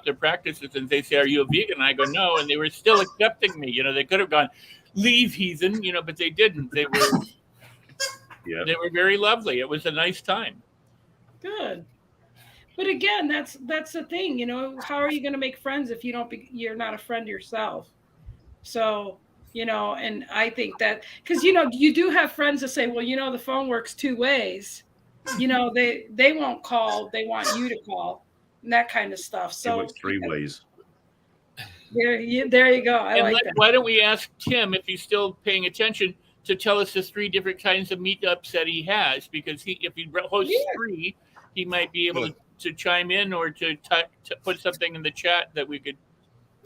E: their practices, and they say, "Are you a vegan?" And I go, "No," and they were still accepting me. They could have gone, "Leave, heathen," but they didn't. They were, they were very lovely. It was a nice time.
A: Good. But again, that's the thing, how are you going to make friends if you're not a friend yourself? So, and I think that because, you do have friends that say, well, the phone works 2 ways. They won't call. They want you to call and that kind of stuff. So
C: it works 3 ways.
A: There you go. I like that.
E: Why don't we ask Tim if he's still paying attention to tell us the 3 different kinds of meetups that he has, because if he hosts 3, he might be able to chime in or to put something in the chat that we could.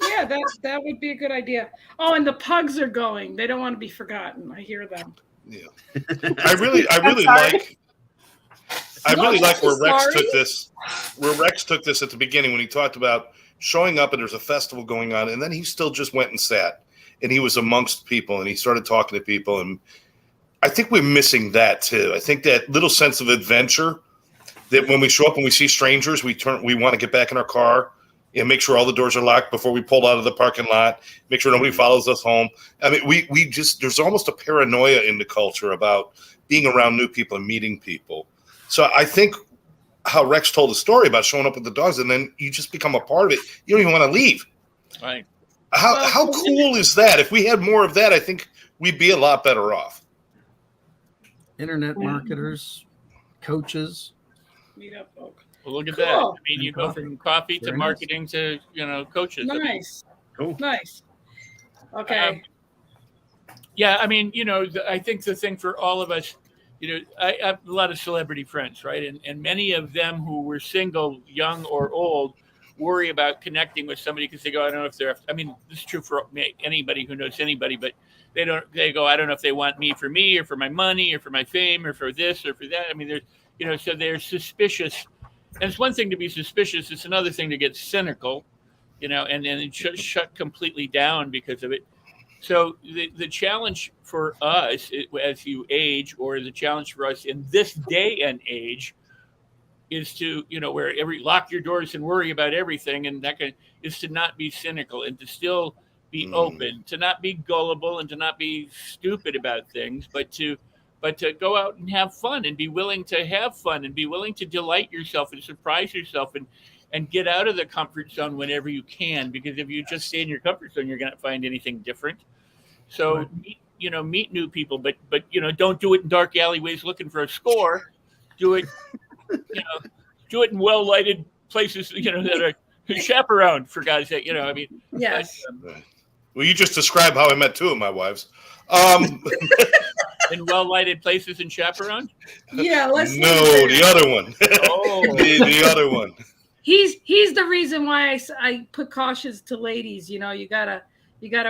A: Yeah, that would be a good idea. Oh, and the pugs are going. They don't want to be forgotten. I hear them.
B: Yeah, I really like where Rex took this. Where Rex took this at the beginning when he talked about showing up and there's a festival going on, and then he still just went and sat, and he was amongst people, and he started talking to people, and I think we're missing that too. I think that little sense of adventure. That when we show up and we see strangers, we want to get back in our car and make sure all the doors are locked before we pull out of the parking lot, make sure nobody follows us home. I mean, we just, there's almost a paranoia in the culture about being around new people and meeting people. So I think how Rex told the story about showing up with the dogs and then you just become a part of it. You don't even want to leave.
E: Right.
B: How cool is that? If we had more of that, I think we'd be a lot better off.
D: Internet marketers, coaches.
A: Meetup folk.
E: Well, look at
A: Cool.
E: that. I mean, you go from coffee to
D: Very
E: marketing to, coaches.
A: Nice.
C: Cool.
A: Nice. Okay.
E: Yeah, I mean, I think the thing for all of us, I have a lot of celebrity friends, right? And many of them who were single, young or old, worry about connecting with somebody because they go, I don't know if they're, I mean, this is true for anybody who knows anybody, but they go, I don't know if they want me or for my money or for my fame or for this or for that. I mean, there's, so they're suspicious. And it's one thing to be suspicious. It's another thing to get cynical, and then shut completely down because of it. So the challenge for us as you age, or the challenge for us in this day and age, is to, where lock your doors and worry about everything. And that is to not be cynical and to still be open, to not be gullible and to not be stupid about things, but to go out and have fun and be willing to have fun and be willing to delight yourself and surprise yourself and get out of the comfort zone whenever you can, because if you just stay in your comfort zone, you're going to find anything different. So, meet new people, but don't do it in dark alleyways looking for a score. Do it, do it in well-lighted places, that Chaperone, for God's sake. I mean,
A: Yes.
B: Well, you just described how I met two of my wives.
E: In well-lighted places and chaperone.
A: Yeah. Let's.
B: No, the other one.
E: Oh,
B: the other one.
A: He's the reason why I put cautions to ladies. You gotta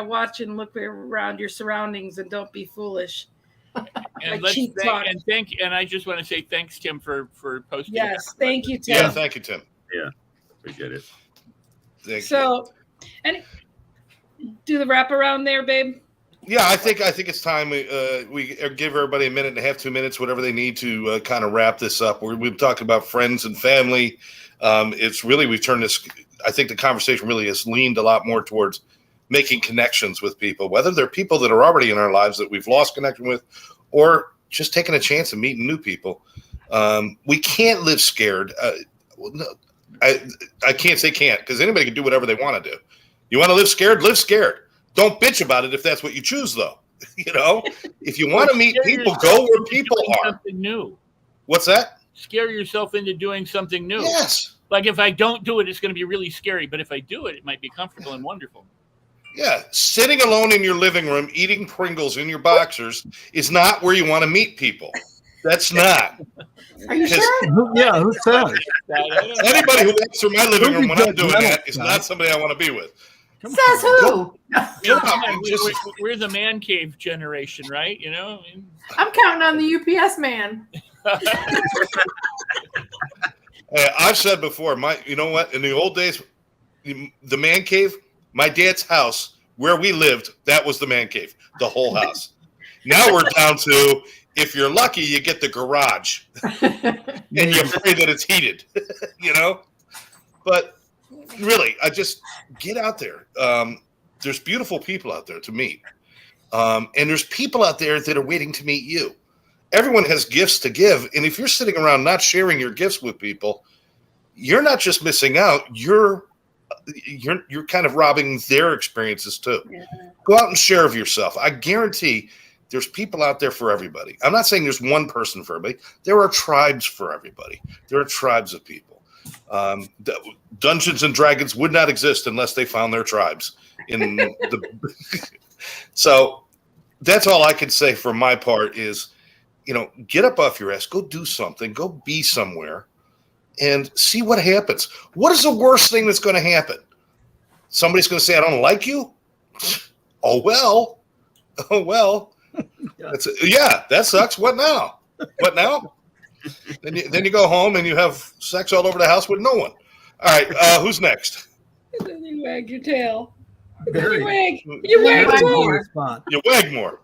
A: watch and look around your surroundings and don't be foolish.
E: and I just want to say thanks, Tim, for posting.
A: Yes, thank you, Tim.
B: Yeah, thank you, Tim.
C: Yeah, appreciate it.
B: Thank you.
A: So, and do the wrap around there, babe.
B: Yeah, I think it's time we give everybody a minute and a half, 2 minutes, whatever they need to kind of wrap this up. We've talked about friends and family. It's really, we've turned this, I think the conversation really has leaned a lot more towards making connections with people, whether they're people that are already in our lives that we've lost connection with, or just taking a chance and meeting new people. We can't live scared. I can't say can't, because anybody can do whatever they want to do. You want to live scared? Live scared. Don't bitch about it if that's what you choose, though. If you want to meet people, go where people are.
E: Something new.
B: What's that?
E: Scare yourself into doing something new.
B: Yes.
E: Like if I don't do it, it's going to be really scary. But if I do it, it might be comfortable and wonderful.
B: Yeah. Sitting alone in your living room, eating Pringles in your boxers is not where you want to meet people. That's not.
F: Are you sure?
D: Who said?
B: Anybody who walks through my living room when I'm doing that is not somebody I want to be with.
F: Says who?
E: We're the man cave generation, right?
F: I'm counting on the UPS man.
B: I've said before, you know what? In the old days, the man cave, my dad's house, where we lived, that was the man cave, the whole house. Now we're down to, if you're lucky, you get the garage, and you're afraid that it's heated, But really, I just get out there. There's beautiful people out there to meet, and there's people out there that are waiting to meet you. Everyone has gifts to give, and if you're sitting around not sharing your gifts with people, you're not just missing out. You're kind of robbing their experiences too. Yeah. Go out and share of yourself. I guarantee there's people out there for everybody. I'm not saying there's one person for everybody. There are tribes for everybody. There are tribes of people. Dungeons and Dragons would not exist unless they found their tribes. So that's all I can say for my part is, get up off your ass, go do something, go be somewhere, and see what happens. What is the worst thing that's going to happen? Somebody's going to say, I don't like you? Oh, well. That sucks. What now? Then you go home and you have sex all over the house with no one. All right, who's next?
A: And then you wag your tail.
D: Barry.
A: You wag more.
B: You wag more.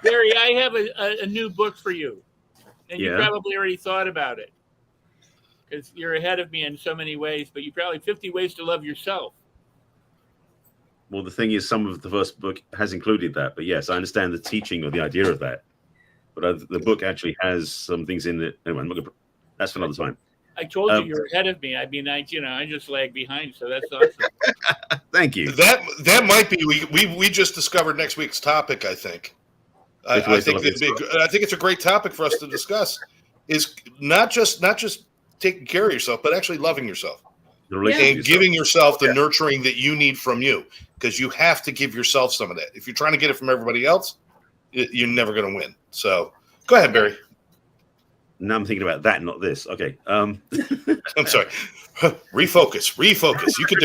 E: Barry, I have a new book for you. And you probably already thought about it. Because you're ahead of me in so many ways, but you probably 50 ways to love yourself.
C: Well, the thing is, some of the first book has included that. But yes, I understand the teaching or the idea of that. But the book actually has some things in it. Anyway, that's for another time.
E: I told you you're ahead of me. I mean, I just lag behind, so that's awesome.
C: Thank you.
B: That might be. We just discovered next week's topic. I think. I think it's a great topic for us to discuss. Is not just taking care of yourself, but actually loving yourself and giving yourself the nurturing that you need from you, because you have to give yourself some of that. If you're trying to get it from everybody else, you're never going to win. So go ahead, Barry.
C: Now I'm thinking about that, not this. Okay.
B: I'm sorry. Refocus. You can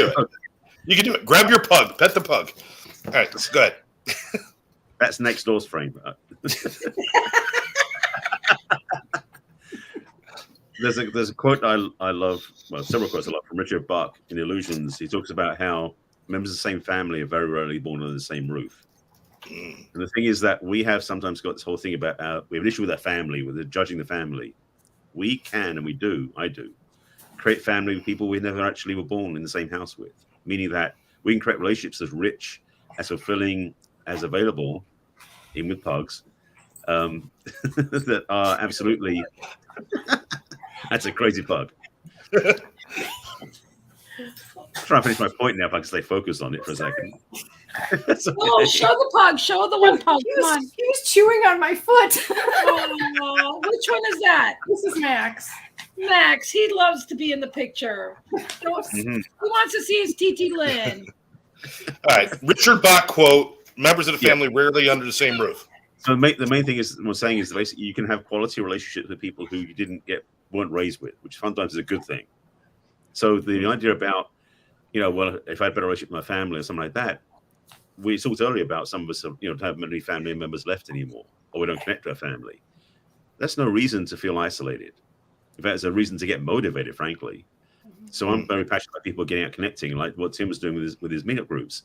B: do it. Grab your pug. Pet the pug. All right. Go ahead.
C: That's next door's frame. There's a quote I love. Well, several quotes I love from Richard Bach in Illusions. He talks about how members of the same family are very rarely born under the same roof. And the thing is that we have sometimes got this whole thing about we have an issue with our family, with judging the family. We can, and I do, create family with people we never actually were born in the same house with, meaning that we can create relationships as rich, as fulfilling, as available, even with pugs, that are absolutely... That's a crazy pug. Try and finish my point now if I can stay focused on it for a second.
A: Oh, show the pug. Show the one pug. Come on.
F: He was chewing on my foot.
A: Oh, which one is that?
F: This is Max.
A: Max, he loves to be in the picture. He wants to see his TT Lynn.
B: All right. Richard Bach quote, members of the family rarely under the same roof.
C: So the main thing is, what I'm saying is basically you can have quality relationships with people who you weren't raised with, which sometimes is a good thing. So the idea about, well, if I had a better relationship with my family or something like that, we talked earlier about some of us, don't have many family members left anymore, or we don't connect to our family. That's no reason to feel isolated. In fact, it's a reason to get motivated, frankly. So I'm very passionate about people getting out connecting, like what Tim was doing with his meetup groups.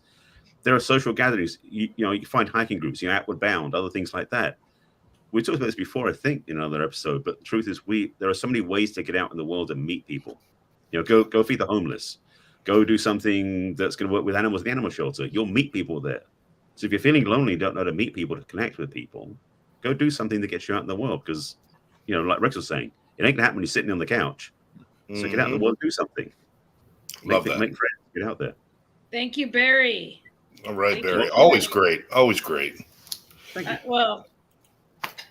C: There are social gatherings. You find hiking groups, Outward Bound, other things like that. We talked about this before, I think, in another episode. But the truth is, there are so many ways to get out in the world and meet people. Go feed the homeless. Go do something that's going to work with animals at the animal shelter. You'll meet people there. So if you're feeling lonely, don't know how to meet people, to connect with people, go do something that gets you out in the world. Because, like Rex was saying, it ain't going to happen when you're sitting on the couch. So get out in the world, do something.
B: Love that.
C: Make friends, get out there.
A: Thank you, Barry.
B: All right, Barry. Always great. Always great.
C: Thank you.
A: Well,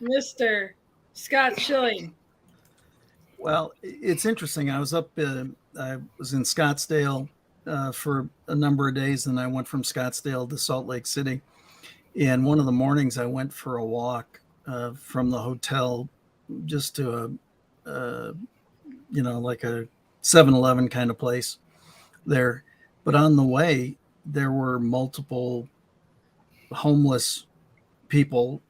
A: Mr. Scott Schilling.
D: Well, it's interesting. I was in Scottsdale for a number of days, and I went from Scottsdale to Salt Lake City. And one of the mornings I went for a walk from the hotel just to like a 7-Eleven kind of place there. But on the way, there were multiple homeless people,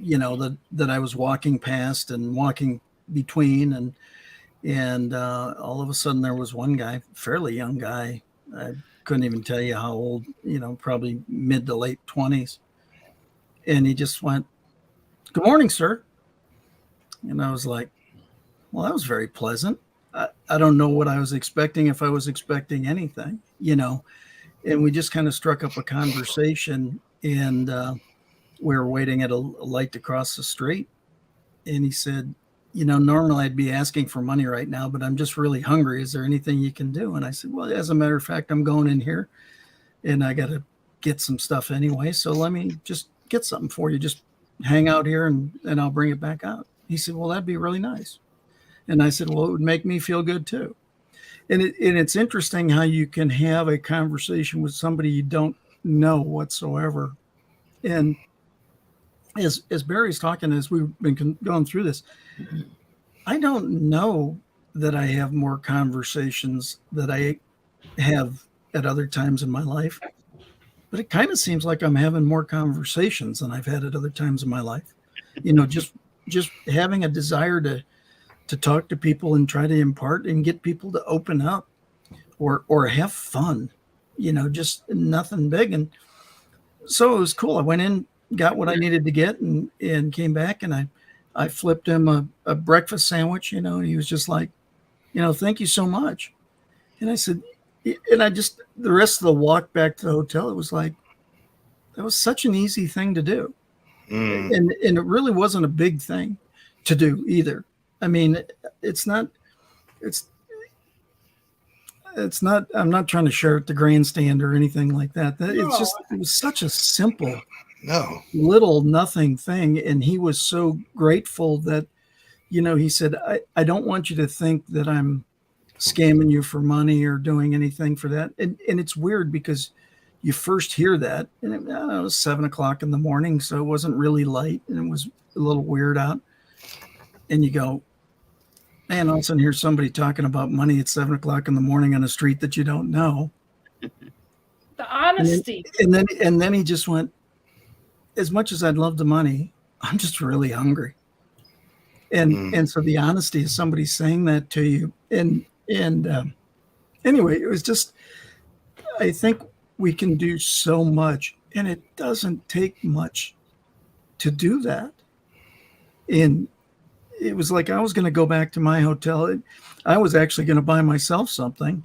D: that I was walking past and walking between, and all of a sudden there was one guy, fairly young guy. I couldn't even tell you how old, probably mid to late 20s. And he just went, "Good morning, sir." And I was like, well, that was very pleasant. I don't know what I was expecting, if I was expecting anything, and we just kind of struck up a conversation, and we were waiting at a light to cross the street. And he said, normally I'd be asking for money right now, but I'm just really hungry. Is there anything you can do? And I said, well, as a matter of fact, I'm going in here and I got to get some stuff anyway. So let me just get something for you. Just hang out here and I'll bring it back out. He said, well, that'd be really nice. And I said, well, it would make me feel good too. And it's interesting how you can have a conversation with somebody you don't know whatsoever. And as Barry's talking, as we've been going through this, I don't know that I have more conversations that I have at other times in my life, but it kind of seems like I'm having more conversations than I've had at other times in my life. Just having a desire to talk to people and try to impart and get people to open up or have fun, just nothing big. And so it was cool. I went in, got what I needed to get, and came back, and I flipped him a breakfast sandwich, and he was just like, thank you so much. And I said, and the rest of the walk back to the hotel, it was like, that was such an easy thing to do. And it really wasn't a big thing to do either. I mean, it's not, I'm not trying to share at the grandstand or anything like that. It was such a simple, little nothing thing. And he was so grateful that, he said, I don't want you to think that I'm scamming you for money or doing anything for that. And it's weird because you first hear that, and it was 7:00 in the morning. So it wasn't really light, and it was a little weird out. And you go, man, all of a sudden here's somebody talking about money at 7:00 in the morning on a street that you don't know.
A: The honesty.
D: And then he just went, as much as I'd love the money, I'm just really hungry. And so the honesty of somebody saying that to you. And anyway, it was just, I think we can do so much, and it doesn't take much to do that. And it was like I was going to go back to my hotel. I was actually going to buy myself something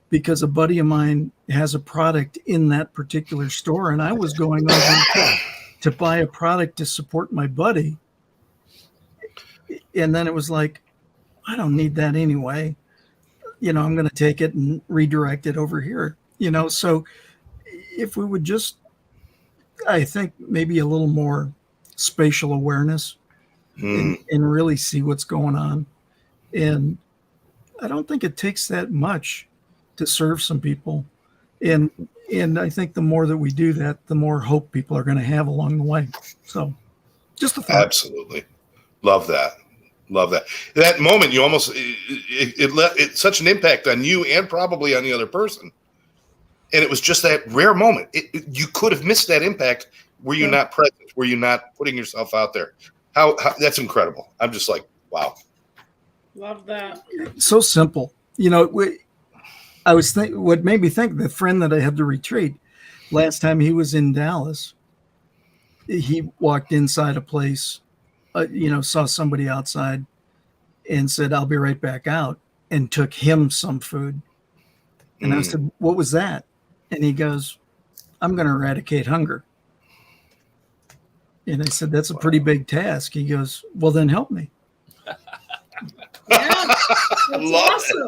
D: because a buddy of mine has a product in that particular store, and I was going over to buy a product to support my buddy. And then it was like, I don't need that anyway. I'm going to take it and redirect it over here. So if we would just, I think maybe a little more spatial awareness and really see what's going on. And I don't think it takes that much to serve some people. And I think the more that we do that, the more hope people are going to have along the way. So just a thought.
B: Absolutely. Love that. Love that. That moment, you almost, it left such an impact on you and probably on the other person. And it was just that rare moment. You could have missed that impact. Were you not present? Were you not putting yourself out there? How that's incredible. I'm just like, wow.
A: Love that.
D: So simple. You know, I was what made me think, the friend that I had to retreat last time he was in Dallas, he walked inside a place, saw somebody outside and said, I'll be right back out, and took him some food. And I said, what was that? And he goes, I'm going to eradicate hunger. And I said, that's a pretty big task. He goes, well, then help me.
A: Yeah, that's awesome.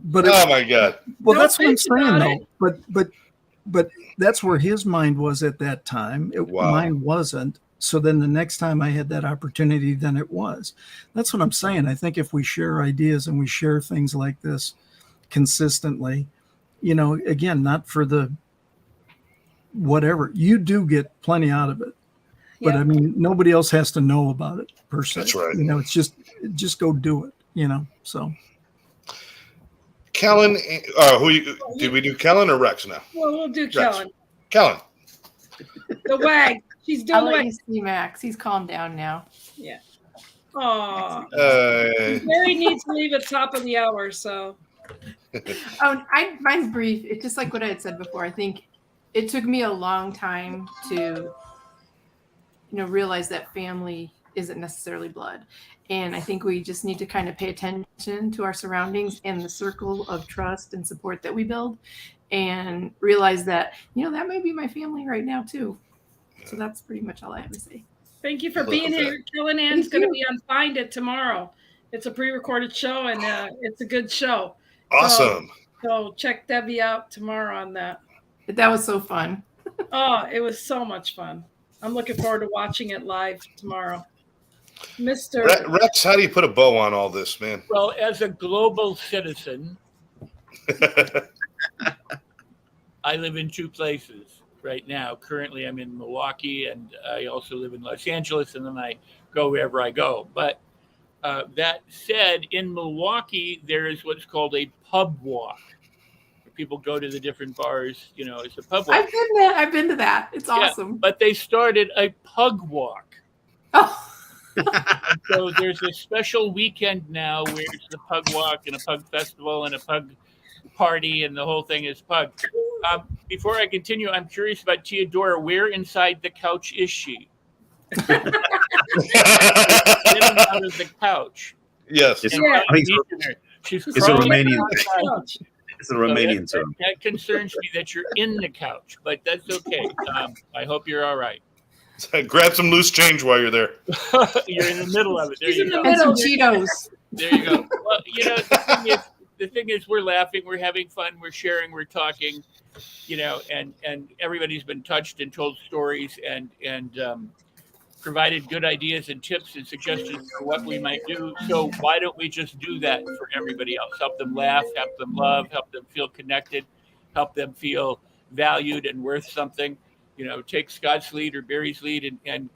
D: But
B: oh my God.
D: Well,
A: Don't
D: that's what I'm
A: think
D: saying,
A: about
D: though. But that's where his mind was at that time. Mine wasn't. So then the next time I had that opportunity, then it was. That's what I'm saying. I think if we share ideas and we share things like this consistently, again, not for the whatever, you do get plenty out of it. But I mean, nobody else has to know about it per se.
B: That's right.
D: It's just go do it, so.
B: Kellen, did we do Kellen or Rex now?
A: Well, we'll do
B: Rex.
A: Kellen.
B: Kellen.
A: The wag. She's
F: I'll
A: doing
F: let
A: what?
F: you see Max. He's calmed down now.
A: Yeah. Oh.
B: Uh,
A: Mary needs to leave at top of the hour, so.
F: Mine's brief. It's just like what I had said before. I think it took me a long time to, realize that family isn't necessarily blood. And I think we just need to kind of pay attention to our surroundings and the circle of trust and support that we build, and realize that, that may be my family right now too. So that's pretty much all I have to say.
A: Thank you for being here. Kellen Ann's going to be on Find It tomorrow. It's a pre-recorded show, and it's a good show.
B: awesome.
A: So check Debbie out tomorrow on that.
F: That was so fun.
A: Oh, it was so much fun. I'm looking forward to watching it live tomorrow. Mr.
B: Rex, how do you put a bow on all this, man?
E: Well, as a global citizen, I live in two places right now. Currently, I'm in Milwaukee, and I also live in Los Angeles, and then I go wherever I go. But that said, in Milwaukee, there is what's called a pub walk. People go to the different bars, it's a pub walk.
F: I've been to that. It's awesome.
E: Yeah, but they started a pug walk.
F: Oh.
E: So there's a special weekend now where it's the pug walk and a pug festival and a pug party, and the whole thing is pug. Before I continue, I'm curious about Theodora. Where inside the couch is she? Getting out of the couch.
B: Yes.
C: It's,
A: Yeah.
C: I think
E: She's
C: it's a
E: crawling
C: Romanian
E: out of the couch.
C: it's a Romanian
E: So
C: term.
E: that concerns me that you're in the couch, but that's okay. I hope you're all right.
B: Grab some loose change while you're there.
E: You're in the middle of it. There
A: She's
E: you
A: in
E: go.
A: the
F: And some
A: middle.
F: Cheetos.
E: There you go. Well, the thing is, we're laughing, we're having fun, we're sharing, we're talking, and everybody's been touched and told stories and provided good ideas and tips and suggestions for what we might do. So why don't we just do that for everybody else? Help them laugh, help them love, help them feel connected, help them feel valued and worth something. Take Scott's lead or Barry's lead and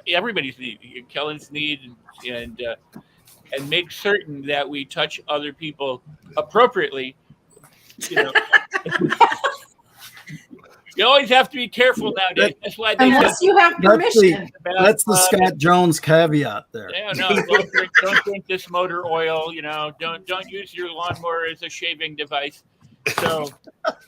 E: everybody's need, Kellen's need, and make certain that we touch other people appropriately. You always have to be careful nowadays. That's why they
F: Unless you have permission.
D: That's the Scott Jones caveat there.
E: Yeah, no, don't drink this motor oil. Don't use your lawnmower as a shaving device. So,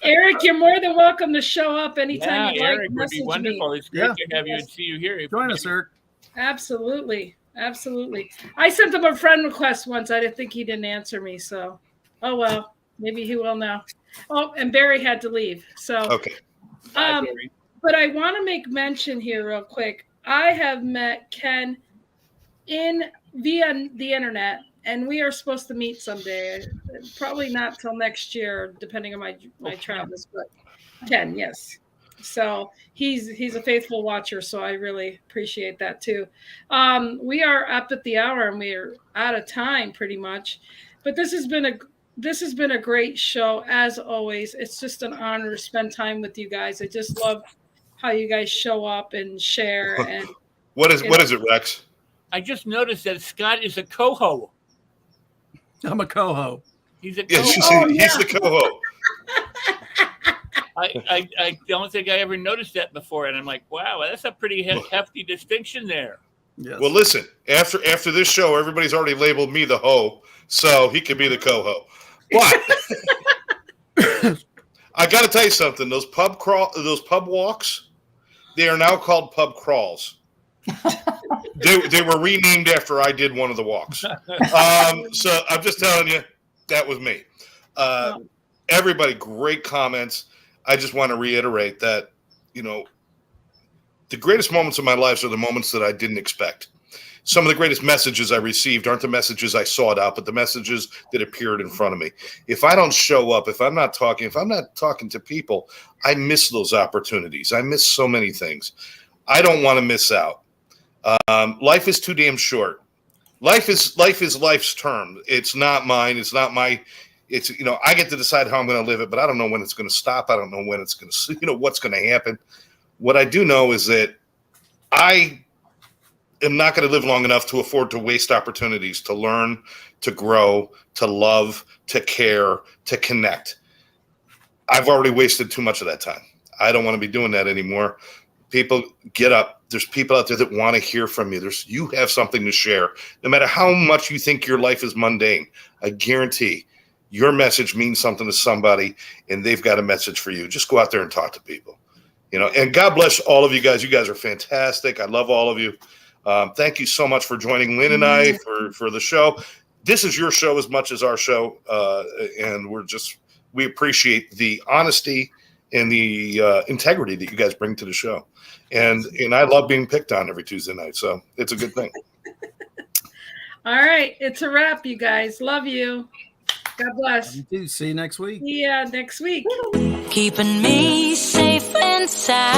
A: Eric, you're more than welcome to show up anytime you'd like.
E: Eric, would be
A: Message
E: wonderful.
A: me.
E: It's great to have you and see you here.
D: Join us, Eric.
A: Absolutely. I sent him a friend request once. I didn't think he didn't answer me. So, oh well, maybe he will now. Oh, and Barry had to leave. So,
B: Okay.
E: Bye, Barry.
A: But I want to make mention here real quick. I have met Ken via the internet, and we are supposed to meet someday. Probably not till next year, depending on my travels. But Ken, yes. So he's a faithful watcher. So I really appreciate that too. We are up at the hour and we're out of time pretty much, but this has been a great show as always. It's just an honor to spend time with you guys. I just love how you guys show up and share. And
B: what is it, Rex?
E: I just noticed that Scott is a coho.
D: I'm a coho.
E: He's a
B: Yes,
E: coho.
B: he's the coho.
E: I don't think I ever noticed that before, and I'm like, wow, that's a pretty hefty distinction there.
D: Yes.
B: Well, listen, after this show, everybody's already labeled me the hoe, so he could be the coho. But I got to tell you something. Those pub walks, they are now called pub crawls. They were renamed after I did one of the walks. So I'm just telling you, that was me. Everybody, great comments. I just want to reiterate that, the greatest moments of my life are the moments that I didn't expect. Some of the greatest messages I received aren't the messages I sought out, but the messages that appeared in front of me. If I don't show up, if I'm not talking to people, I miss those opportunities. I miss so many things. I don't want to miss out. Life is too damn short. Life is life's term. It's not mine. It's not my. It's I get to decide how I'm going to live it, but I don't know when it's going to stop. I don't know when it's going to what's going to happen. What I do know is that I am not going to live long enough to afford to waste opportunities to learn, to grow, to love, to care, to connect. I've already wasted too much of that time. I don't want to be doing that anymore. People, get up. There's people out there that want to hear from you. You have something to share. No matter how much you think your life is mundane, I guarantee your message means something to somebody, and they've got a message for you. Just go out there and talk to people. And God bless all of you guys. You guys are fantastic. I love all of you. Thank you so much for joining Lynn and I for the show. This is your show as much as our show, and we appreciate the honesty and the integrity that you guys bring to the show. And I love being picked on every Tuesday night, so it's a good thing.
A: All right, it's a wrap, you guys. Love you. God bless.
D: You too. See you next week.
A: Yeah, next week.
H: Keeping me safe and sound.